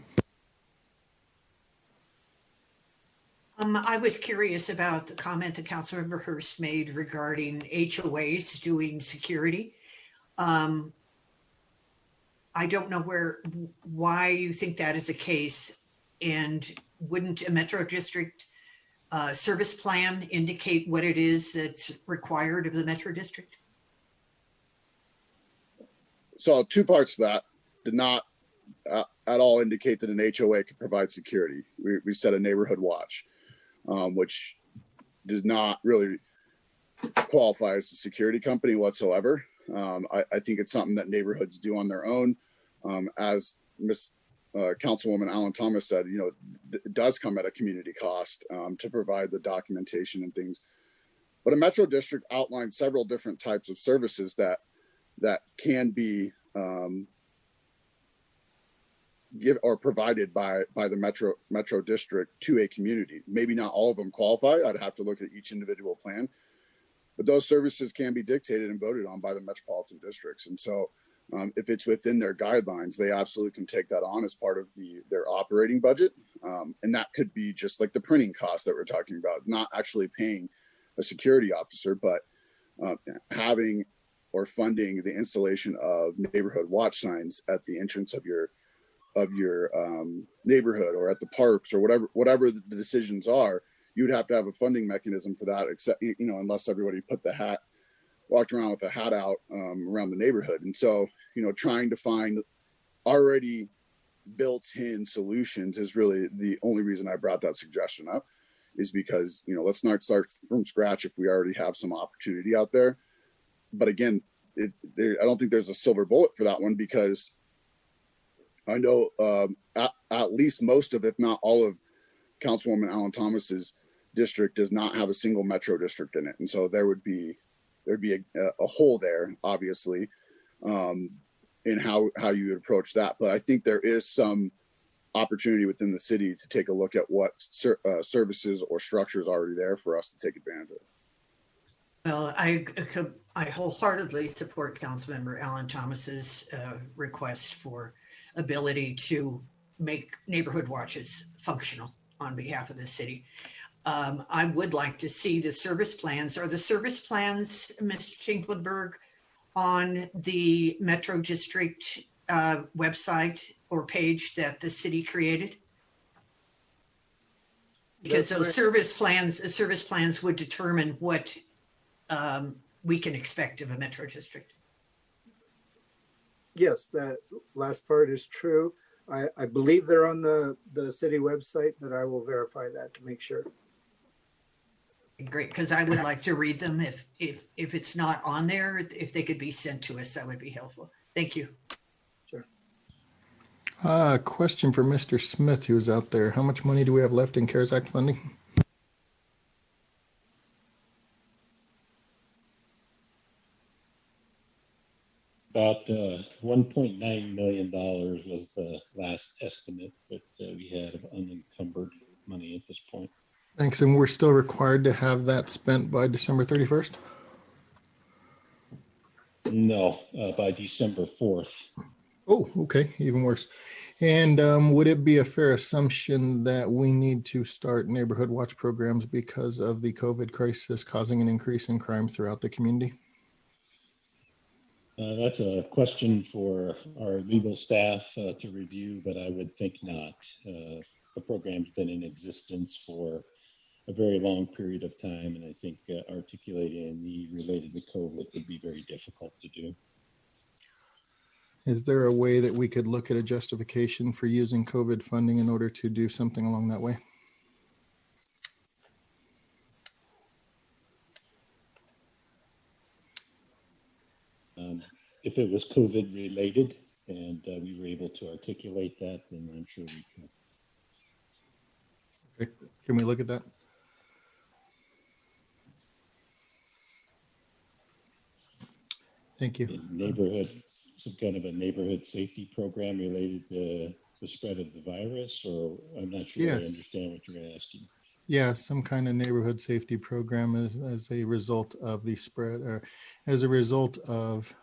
I was curious about the comment that Councilmember Hurst made regarding HOAs doing security. I don't know why you think that is the case, and wouldn't a Metro District service plan indicate what it is that's required of the Metro District? So 2 parts to that. Did not at all indicate that an HOA could provide security. We said a neighborhood watch, which does not really qualify as a security company whatsoever. I think it's something that neighborhoods do on their own. As Councilwoman Allen Thomas said, it does come at a community cost to provide the documentation and things. But a Metro District outlines several different types of services that can be give or provided by the Metro District to a community. Maybe not all of them qualify. I'd have to look at each individual plan, but those services can be dictated and voted on by the metropolitan districts. And so if it's within their guidelines, they absolutely can take that on as part of their operating budget. And that could be just like the printing costs that we're talking about, not actually paying a security officer, but having or funding the installation of neighborhood watch signs at the entrance of your neighborhood or at the parks or whatever the decisions are. You'd have to have a funding mechanism for that, except, unless everybody walked around with a hat out around the neighborhood. And so, trying to find already built-in solutions is really the only reason I brought that suggestion up, is because, let's not start from scratch if we already have some opportunity out there. But again, I don't think there's a silver bullet for that one, because I know at least most of, if not all of Councilwoman Allen Thomas's district does not have a single Metro District in it. And so there'd be a hole there, obviously, in how you would approach that. But I think there is some opportunity within the city to take a look at what services or structures are already there for us to take advantage of. Well, I wholeheartedly support Councilmember Allen Thomas's request for ability to make neighborhood watches functional on behalf of the city. I would like to see the service plans. Are the service plans, Mr. Tinklenberg, on the Metro District website or page that the city created? Because those service plans would determine what we can expect of a Metro District. Yes, that last part is true. I believe they're on the city website, but I will verify that to make sure. Great, because I would like to read them. If it's not on there, if they could be sent to us, that would be helpful. Thank you. Sure. Question for Mr. Smith, who's out there. How much money do we have left in CARES Act funding? About $1.9 million was the last estimate that we had of unencumbered money at this point. Thanks. And we're still required to have that spent by December 31st? No, by December 4th. Oh, okay. Even worse. And would it be a fair assumption that we need to start neighborhood watch programs because of the COVID crisis causing an increase in crime throughout the community? That's a question for our legal staff to review, but I would think not. The program's been in existence for a very long period of time, and I think articulating a need related to COVID would be very difficult to do. Is there a way that we could look at a justification for using COVID funding in order to do something along that way? If it was COVID related and we were able to articulate that, then I'm sure we could. Okay. Can we look at that? Thank you. Neighborhood, some kind of a neighborhood safety program related to the spread of the virus, or I'm not sure I Yes. understand what you're asking. Yeah, some kind of neighborhood safety program as a result of the spread, or as a result of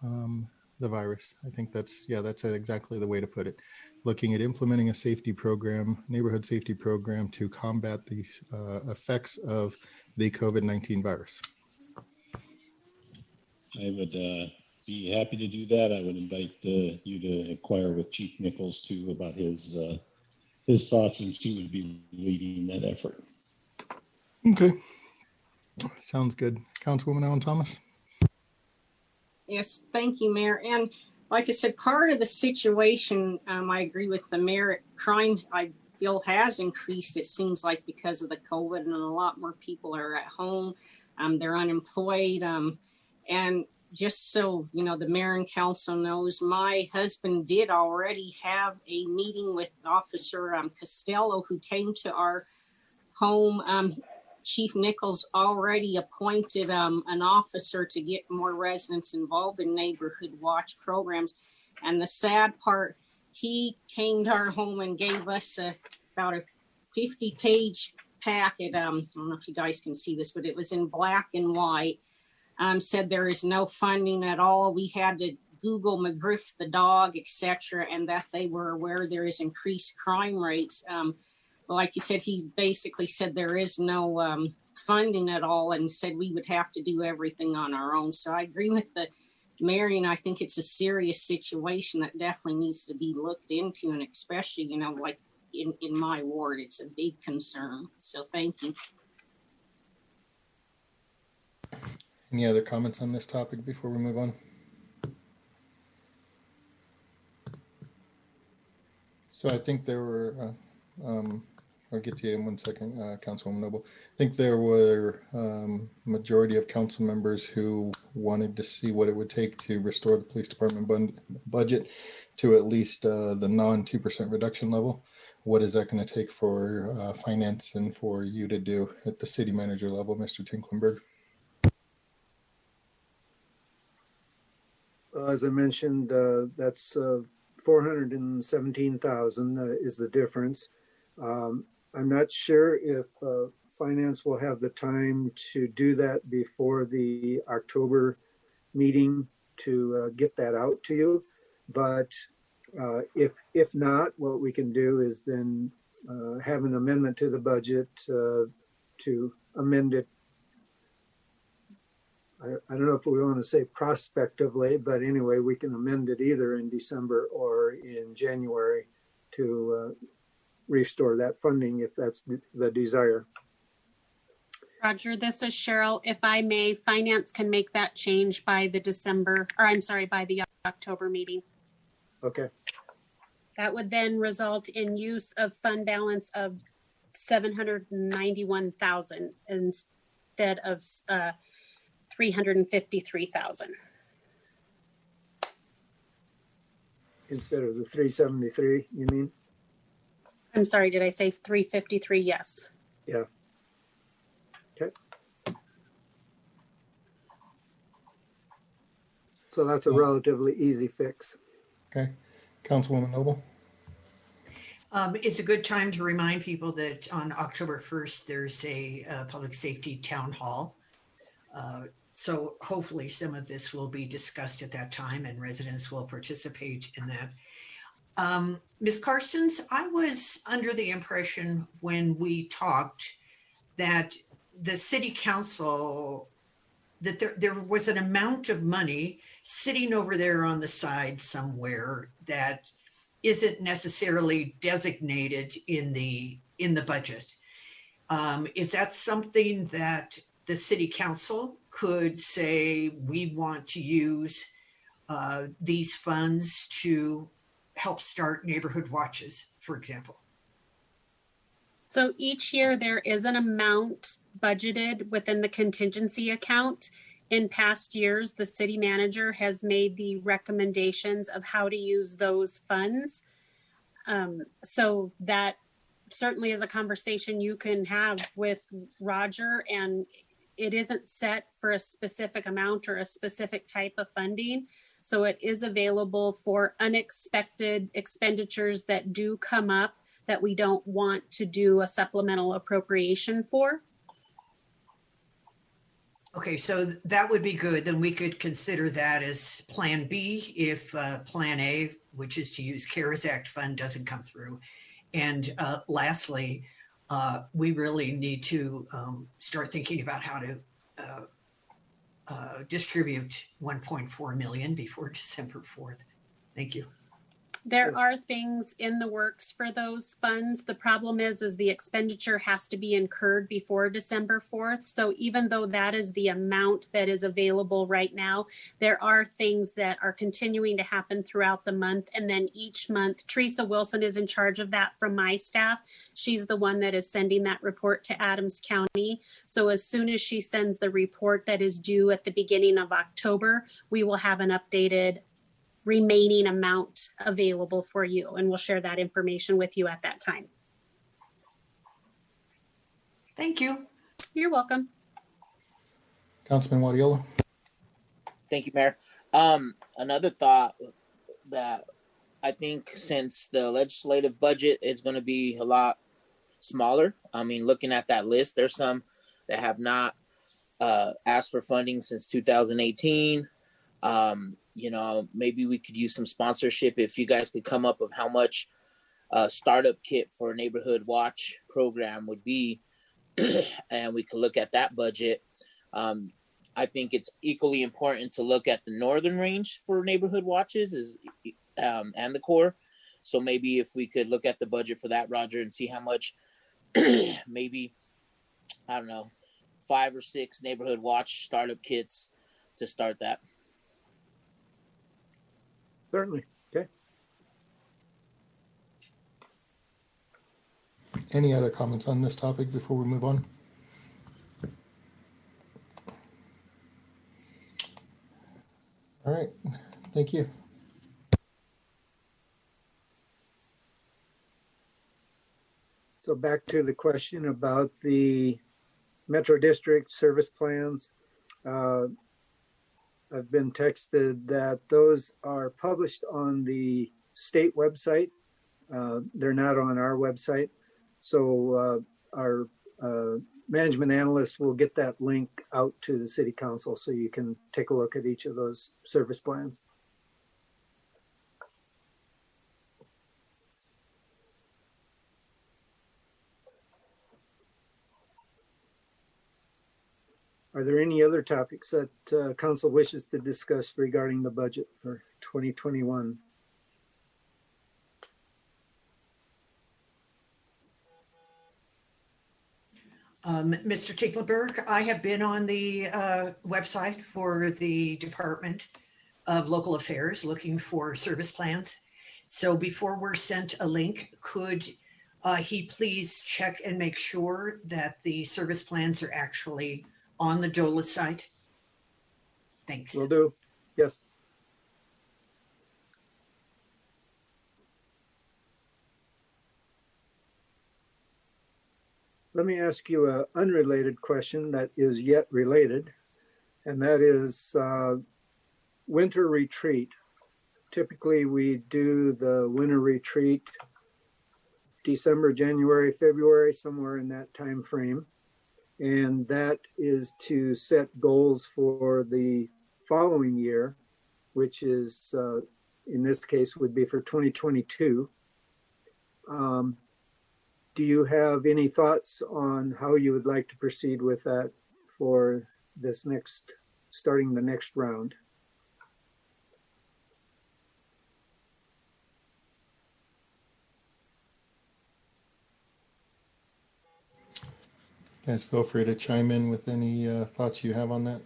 the virus. I think that's exactly the way to put it. Looking at implementing a safety program, neighborhood safety program to combat the effects of the COVID-19 virus. I would be happy to do that. I would invite you to inquire with Chief Nichols too about his thoughts, and he would be leading that effort. Okay, sounds good. Councilwoman Allen Thomas. Yes, thank you, Mayor. And like I said, part of the situation, I agree with the mayor, crime, I feel has increased, it seems like, because of the COVID, and a lot more people are at home. They're unemployed. And just so, you know, the mayor and council knows, my husband did already have a meeting with Officer Costello, who came to our home. Chief Nichols already appointed an officer to get more residents involved in neighborhood watch programs. And the sad part, he came to our home and gave us about a 50-page packet. I don't know if you guys can see this, but it was in black and white. Said there is no funding at all. We had to Google McGriff the dog, etc., and that they were aware there is increased crime rates. Like you said, he basically said there is no funding at all, and said we would have to do everything on our own. So I agree with the mayor, and I think it's a serious situation that definitely needs to be looked into, and especially, you know, like in my ward, it's a big concern. So thank you. Any other comments on this topic before we move on? So I think there were, I'll get to you in 1 second, Councilwoman Noble. I think there were majority of council members who wanted to see what it would take to restore the police department budget to at least the non 2% reduction level. What is that going to take for finance and for you to do at the city manager level, Mr. Tinklenberg? As I mentioned, that's 417,000 is the difference. I'm not sure if finance will have the time to do that before the October meeting to get that out to you. But if not, what we can do is then have an amendment to the budget to amend it. I don't know if we want to say prospectively, but anyway, we can amend it either in December or in January to restore that funding if that's the desire. Roger, this is Cheryl. If I may, finance can make that change by the by the October meeting. Okay. That would then result in use of fund balance of 791,000 instead of 353,000. Instead of the 373, you mean? I'm sorry, did I say 353? Yes. Yeah. Okay. So that's a relatively easy fix. Okay. Councilwoman Noble. It's a good time to remind people that on October 1st, there's a public safety town hall. So hopefully some of this will be discussed at that time and residents will participate in that. Ms. Karstens, I was under the impression when we talked that the city council, that there was an amount of money sitting over there on the side somewhere that isn't necessarily designated in the budget. Is that something that the city council could say, we want to use these funds to help start neighborhood watches, for example? So each year there is an amount budgeted within the contingency account. In past years, the city manager has made the recommendations of how to use those funds. So that certainly is a conversation you can have with Roger, and it isn't set for a specific amount or a specific type of funding. So it is available for unexpected expenditures that do come up that we don't want to do a supplemental appropriation for. Okay, so that would be good. Then we could consider that as Plan B if Plan A, which is to use CARES Act fund, doesn't come through. And lastly, we really need to start thinking about how to distribute 1.4 million before December 4th. Thank you. There are things in the works for those funds. The problem is the expenditure has to be incurred before December 4th. So even though that is the amount that is available right now, there are things that are continuing to happen throughout the month. And then each month, Teresa Wilson is in charge of that from my staff. She's the one that is sending that report to Adams County. So as soon as she sends the report that is due at the beginning of October, we will have an updated remaining amount available for you, and we'll share that information with you at that time. Thank you. You're welcome. Councilman Wadiola. Thank you, Mayor. Another thought that I think since the legislative budget is going to be a lot smaller. I mean, looking at that list, there's some that have not asked for funding since 2018. You know, maybe we could use some sponsorship if you guys could come up with how much startup kit for a neighborhood watch program would be, and we could look at that budget. I think it's equally important to look at the northern range for neighborhood watches and the Corps. So maybe if we could look at the budget for that, Roger, and see how much, maybe, I don't know, 5 or 6 neighborhood watch startup kits to start that. Certainly. Okay. Any other comments on this topic before we move on? All right, thank you. So back to the question about the Metro District service plans. I've been texted that those are published on the state website. They're not on our website. So our management analyst will get that link out to the city council so you can take a look at each of those service plans. Are there any other topics that council wishes to discuss regarding the budget for 2021? Mr. Tinklenberg, I have been on the website for the Department of Local Affairs looking for service plans. So before we're sent a link, could he please check and make sure that the service plans are actually on the DOLA site? Thanks. Will do. Yes. Let me ask you an unrelated question that is yet related, and that is winter retreat. Typically, we do the winter retreat December, January, February, somewhere in that time frame. And that is to set goals for the following year, which is, in this case, would be for 2022. Do you have any thoughts on how you would like to proceed with that for this starting the next round? Guys, feel free to chime in with any thoughts you have on that.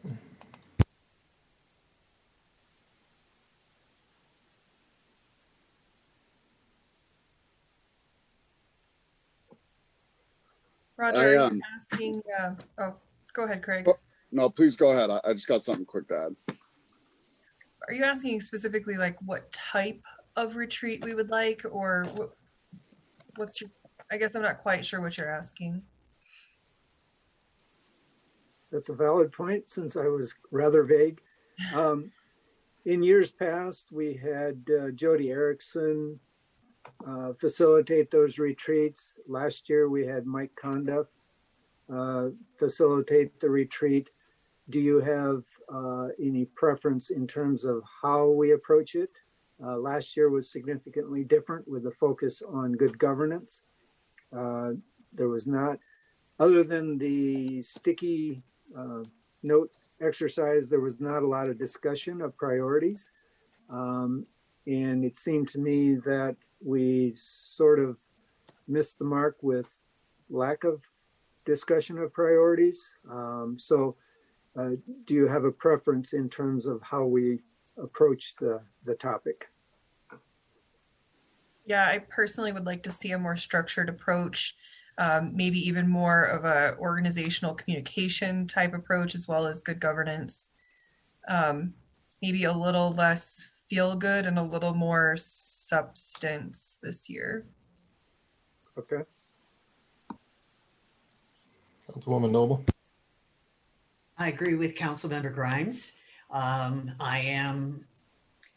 Roger, are you asking, oh, go ahead, Craig. No, please go ahead. I just got something quick to add. Are you asking specifically like what type of retreat we would like, or what's your, I guess I'm not quite sure what you're asking. that's a valid point since I was rather vague. In years past, we had Jody Erickson facilitate those retreats. Last year, we had Mike Conduff facilitate the retreat. Do you have any preference in terms of how we approach it? Last year was significantly different with a focus on good governance. There was not, other than the sticky note exercise, there was not a lot of discussion of priorities. And it seemed to me that we sort of missed the mark with lack of discussion of priorities. Do you have a preference in terms of how we approach the topic? Yeah, I personally would like to see a more structured approach, maybe even more of a organizational communication type approach, as well as good governance. Maybe a little less feel good and a little more substance this year. Okay. Councilwoman Noble. I agree with Councilmember Grimes. I am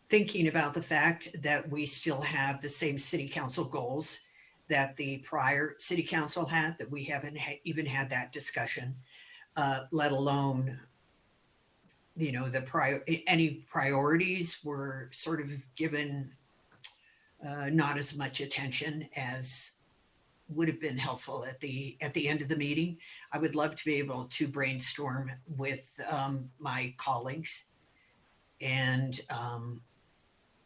thinking about the fact that we still have the same city council goals that the prior city council had, that we haven't even had that discussion, let alone, you know, any priorities were sort of given not as much attention as would have been helpful at the end of the meeting. I would love to be able to brainstorm with my colleagues and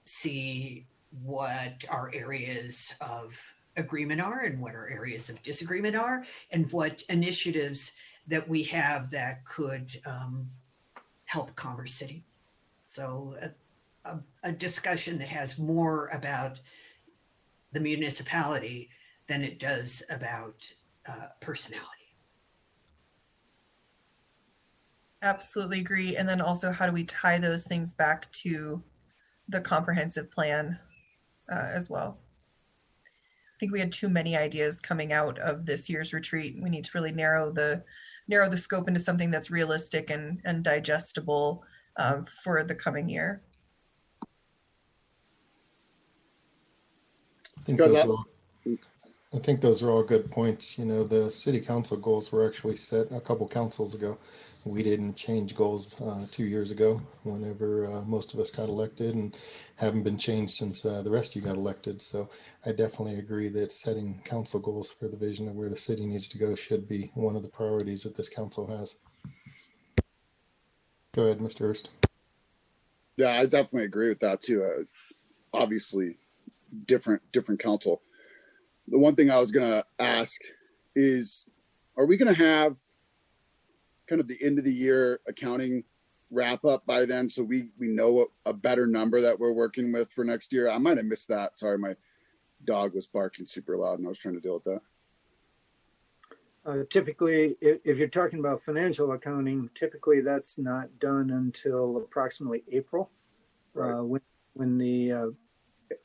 see what our areas of agreement are and what our areas of disagreement are, and what initiatives that we have that could help Commerce City. So a discussion that has more about the municipality than it does about personality. Absolutely agree. And then also, how do we tie those things back to the comprehensive plan as well? I think we had too many ideas coming out of this year's retreat. We need to really narrow the scope into something that's realistic and digestible for the coming year. I think those are all good points. You know, the city council goals were actually set a couple councils ago. We didn't change goals 2 years ago whenever most of us got elected, and haven't been changed since the rest of you got elected. So I definitely agree that setting council goals for the vision of where the city needs to go should be one of the priorities that this council has. Go ahead, Mr. Hurst. Yeah, I definitely agree with that too. Obviously, different council. The one thing I was going to ask is, are we going to have kind of the end of the year accounting wrap up by then, so we know a better number that we're working with for next year? I might have missed that. Sorry, my dog was barking super loud and I was trying to deal with that. Typically, if you're talking about financial accounting, typically that's not done until approximately April, right, when the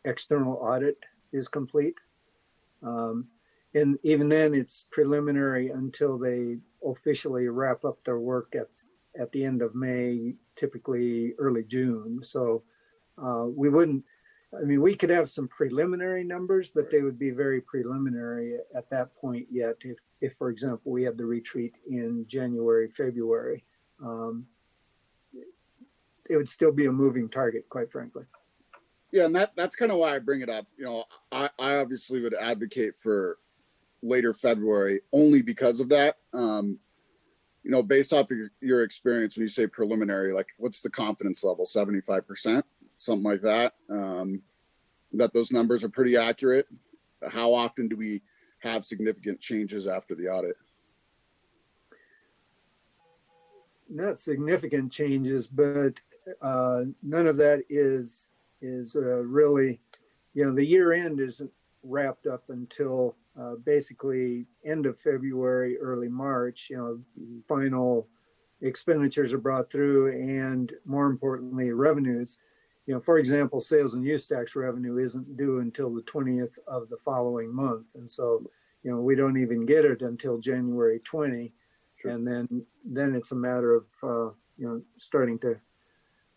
external audit is complete. And even then it's preliminary until they officially wrap up their work at the end of May, typically early June. So we could have some preliminary numbers, but they would be very preliminary at that point yet. If for example, we had the retreat in January, February, it would still be a moving target, quite frankly. Yeah, and that's kind of why I bring it up. You know, I obviously would advocate for later February only because of that. You know, based off of your experience, when you say preliminary, like what's the confidence level? 75%, something like that. That those numbers are pretty accurate. How often do we have significant changes after the audit? Not significant changes, but none of that is really, you know, the year end isn't wrapped up until basically end of February, early March. You know, final expenditures are brought through, and more importantly, revenues. You know, for example, sales and use tax revenue isn't due until the 20th of the following month. And so, you know, we don't even get it until January 20. Sure. And then it's a matter of, starting to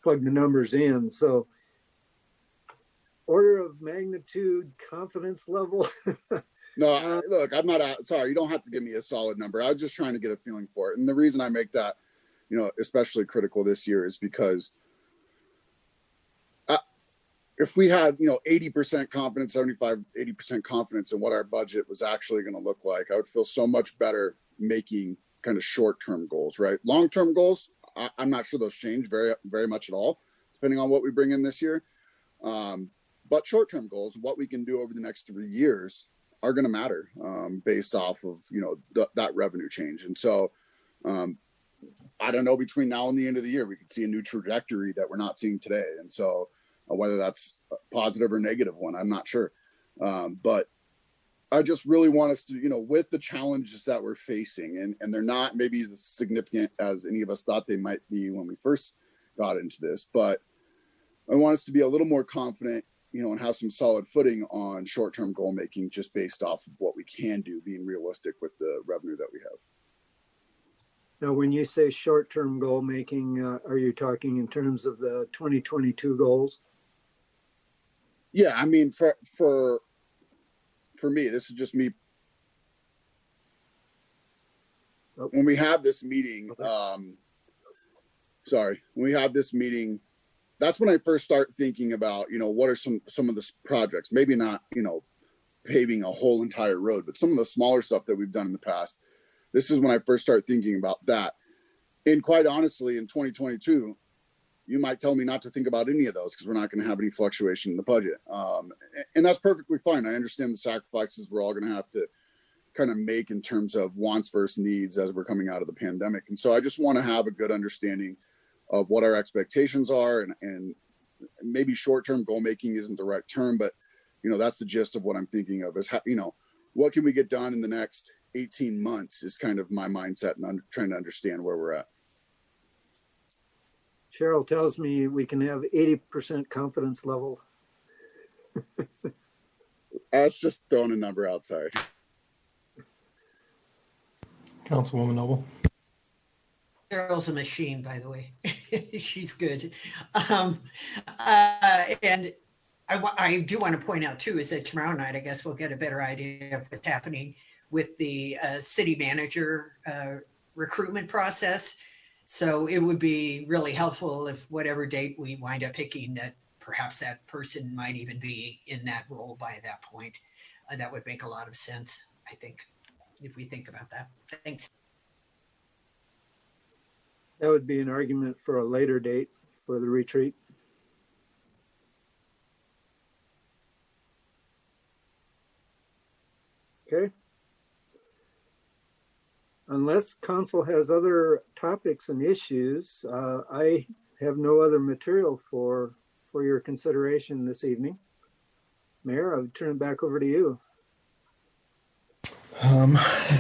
plug the numbers in. So order of magnitude, confidence level. No, look, I'm not sorry. You don't have to give me a solid number. I was just trying to get a feeling for it. And the reason I make that, especially critical this year is because if we had, 80% confidence, 80% confidence in what our budget was actually going to look like, I would feel so much better making kind of short-term goals, right? Long-term goals, I'm not sure those change very, very much at all, depending on what we bring in this year. But short-term goals, what we can do over the next 3 years, are going to matter based off of that revenue change. And so I don't know, between now and the end of the year, we could see a new trajectory that we're not seeing today. And so whether that's a positive or negative one, I'm not sure. But I just really want us to, with the challenges that we're facing, and they're not maybe as significant as any of us thought they might be when we first got into this, but I want us to be a little more confident, and have some solid footing on short-term goal making just based off of what we can do, being realistic with the revenue that we have. Now, when you say short-term goal making, are you talking in terms of the 2022 goals? Yeah, I mean, for me, this is just me. When we have this meeting, when we have this meeting, that's when I first start thinking about, what are some of the projects, maybe not, paving a whole entire road, but some of the smaller stuff that we've done in the past. This is when I first start thinking about that. And quite honestly, in 2022, you might tell me not to think about any of those because we're not going to have any fluctuation in the budget. And that's perfectly fine. I understand the sacrifices we're all going to have to kind of make in terms of wants versus needs as we're coming out of the pandemic. And so I just want to have a good understanding of what our expectations are, and maybe short-term goal making isn't the right term, but that's the gist of what I'm thinking of is how, what can we get done in the next 18 months is kind of my mindset, and trying to understand where we're at. Cheryl tells me we can have 80% confidence level. That's just throwing a number outside. Councilwoman Noble. Cheryl's a machine, by the way. She's good. And I do want to point out too, is that tomorrow night, I guess we'll get a better idea of what's happening with the city manager recruitment process. So it would be really helpful if whatever date we wind up picking, that perhaps that person might even be in that role by that point. That would make a lot of sense, I think, if we think about that. Thanks. That would be an argument for a later date for the retreat. Okay. Unless council has other topics and issues, I have no other material for your consideration this evening. Mayor, I'll turn it back over to you.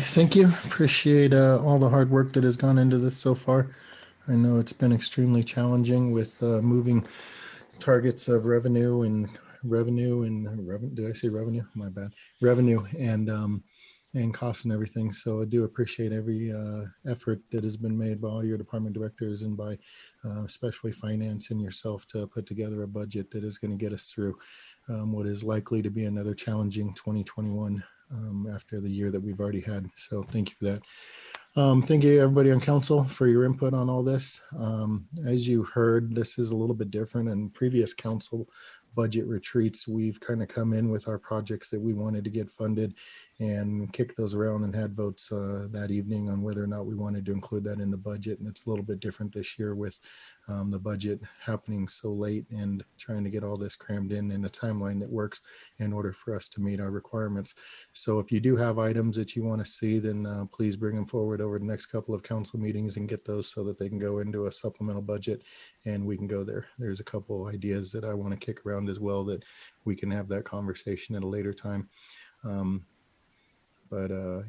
Thank you. Appreciate all the hard work that has gone into this so far. I know it's been extremely challenging with moving targets of revenue. Did I say revenue? My bad. Revenue and costs and everything. So I do appreciate every effort that has been made by all your department directors and by especially finance and yourself to put together a budget that is going to get us through what is likely to be another challenging 2021 after the year that we've already had. So thank you for that. Thank you everybody on council for your input on all this. As you heard, this is a little bit different. In previous council budget retreats, we've kind of come in with our projects that we wanted to get funded and kick those around and had votes that evening on whether or not we wanted to include that in the budget. And it's a little bit different this year with the budget happening so late and trying to get all this crammed in a timeline that works in order for us to meet our requirements. So if you do have items that you want to see, then please bring them forward over the next couple of council meetings and get those so that they can go into a supplemental budget and we can go there. There's a couple of ideas that I want to kick around as well that we can have that conversation at a later time.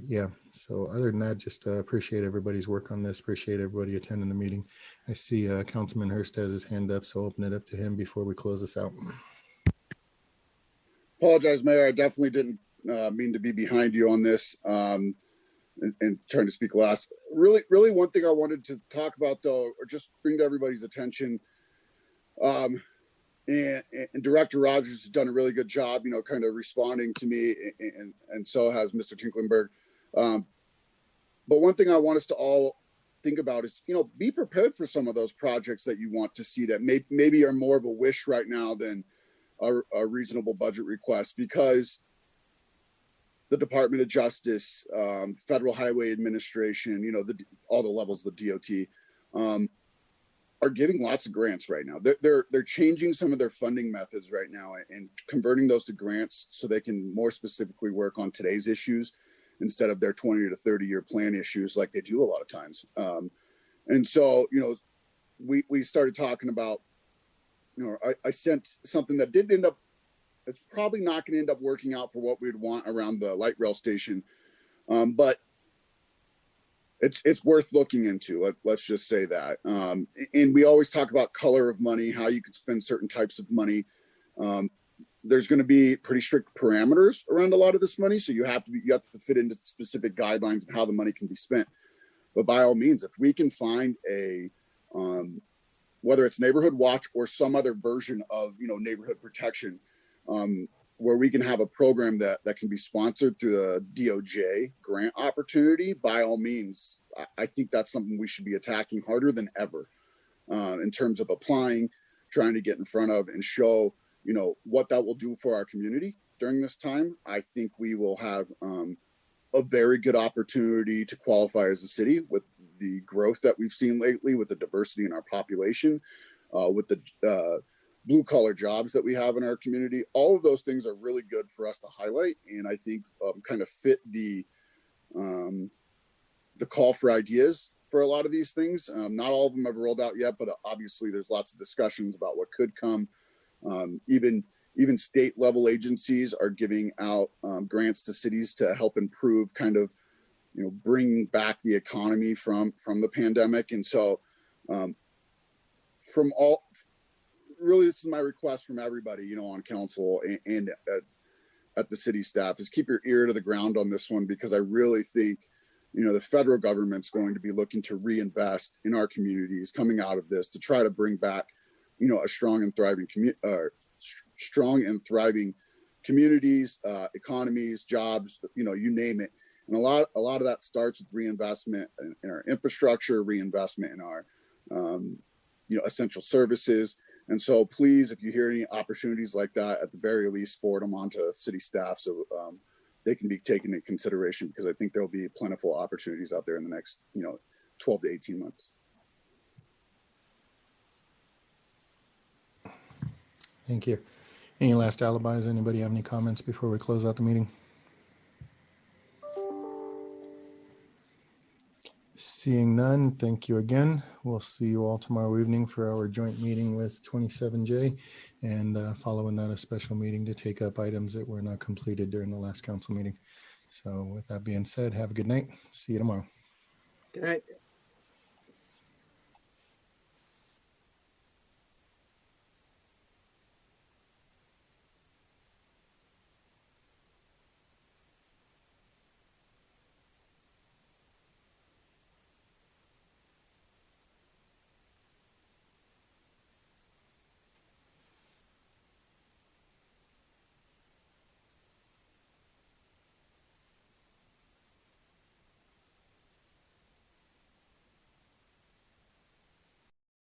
Yeah, so other than that, just appreciate everybody's work on this. Appreciate everybody attending the meeting. I see Councilman Hurst has his hand up, so I'll open it up to him before we close this out. Apologize, Mayor. I definitely didn't mean to be behind you on this. and trying to speak last. Really, one thing I wanted to talk about though, or just bring to everybody's attention, and Director Rogers has done a really good job, kind of responding to me, and so has Mr. Tinklenberg. But one thing I want us to all think about is, be prepared for some of those projects that you want to see that maybe are more of a wish right now than a reasonable budget request, because the Department of Justice, Federal Highway Administration, all the levels of the DOT, are giving lots of grants right now. They're changing some of their funding methods right now and converting those to grants so they can more specifically work on today's issues instead of their 20 to 30 year plan issues like they do a lot of times. And so, we started talking about, I sent something that didn't end up, it's probably not going to end up working out for what we'd want around the light rail station. But it's worth looking into. Let's just say that. And we always talk about color of money, how you can spend certain types of money. There's going to be pretty strict parameters around a lot of this money, so you have to fit into specific guidelines of how the money can be spent. But by all means, if we can find a whether it's neighborhood watch or some other version of neighborhood protection, where we can have a program that can be sponsored through the DOJ grant opportunity, by all means, I think that's something we should be attacking harder than ever, in terms of applying, trying to get in front of and show, what that will do for our community during this time. I think we will have a very good opportunity to qualify as a city with the growth that we've seen lately, with the diversity in our population, with the blue collar jobs that we have in our community. All of those things are really good for us to highlight, and I think kind of fit the call for ideas for a lot of these things. Not all of them have rolled out yet, but obviously there's lots of discussions about what could come. Even state level agencies are giving out grants to cities to help improve, kind of, bring back the economy from the pandemic. And so really, this is my request from everybody, on council and at the city staff, is keep your ear to the ground on this one, because I really think, the federal government's going to be looking to reinvest in our communities coming out of this to try to bring back, a strong and thriving communities, economies, jobs, you name it. And a lot of that starts with reinvestment in our infrastructure, reinvestment in our, essential services. And so please, if you hear any opportunities like that, at the very least, forward them on to city staff so they can be taken into consideration, because I think there'll be plentiful opportunities out there in the next, 12 to 18 months. Thank you. Any last alibis? Anybody have any comments before we close out the meeting? Seeing none, thank you again. We'll see you all tomorrow evening for our joint meeting with 27J, and following that, a special meeting to take up items that were not completed during the last council meeting. So with that being said, have a good night. See you tomorrow. Good night.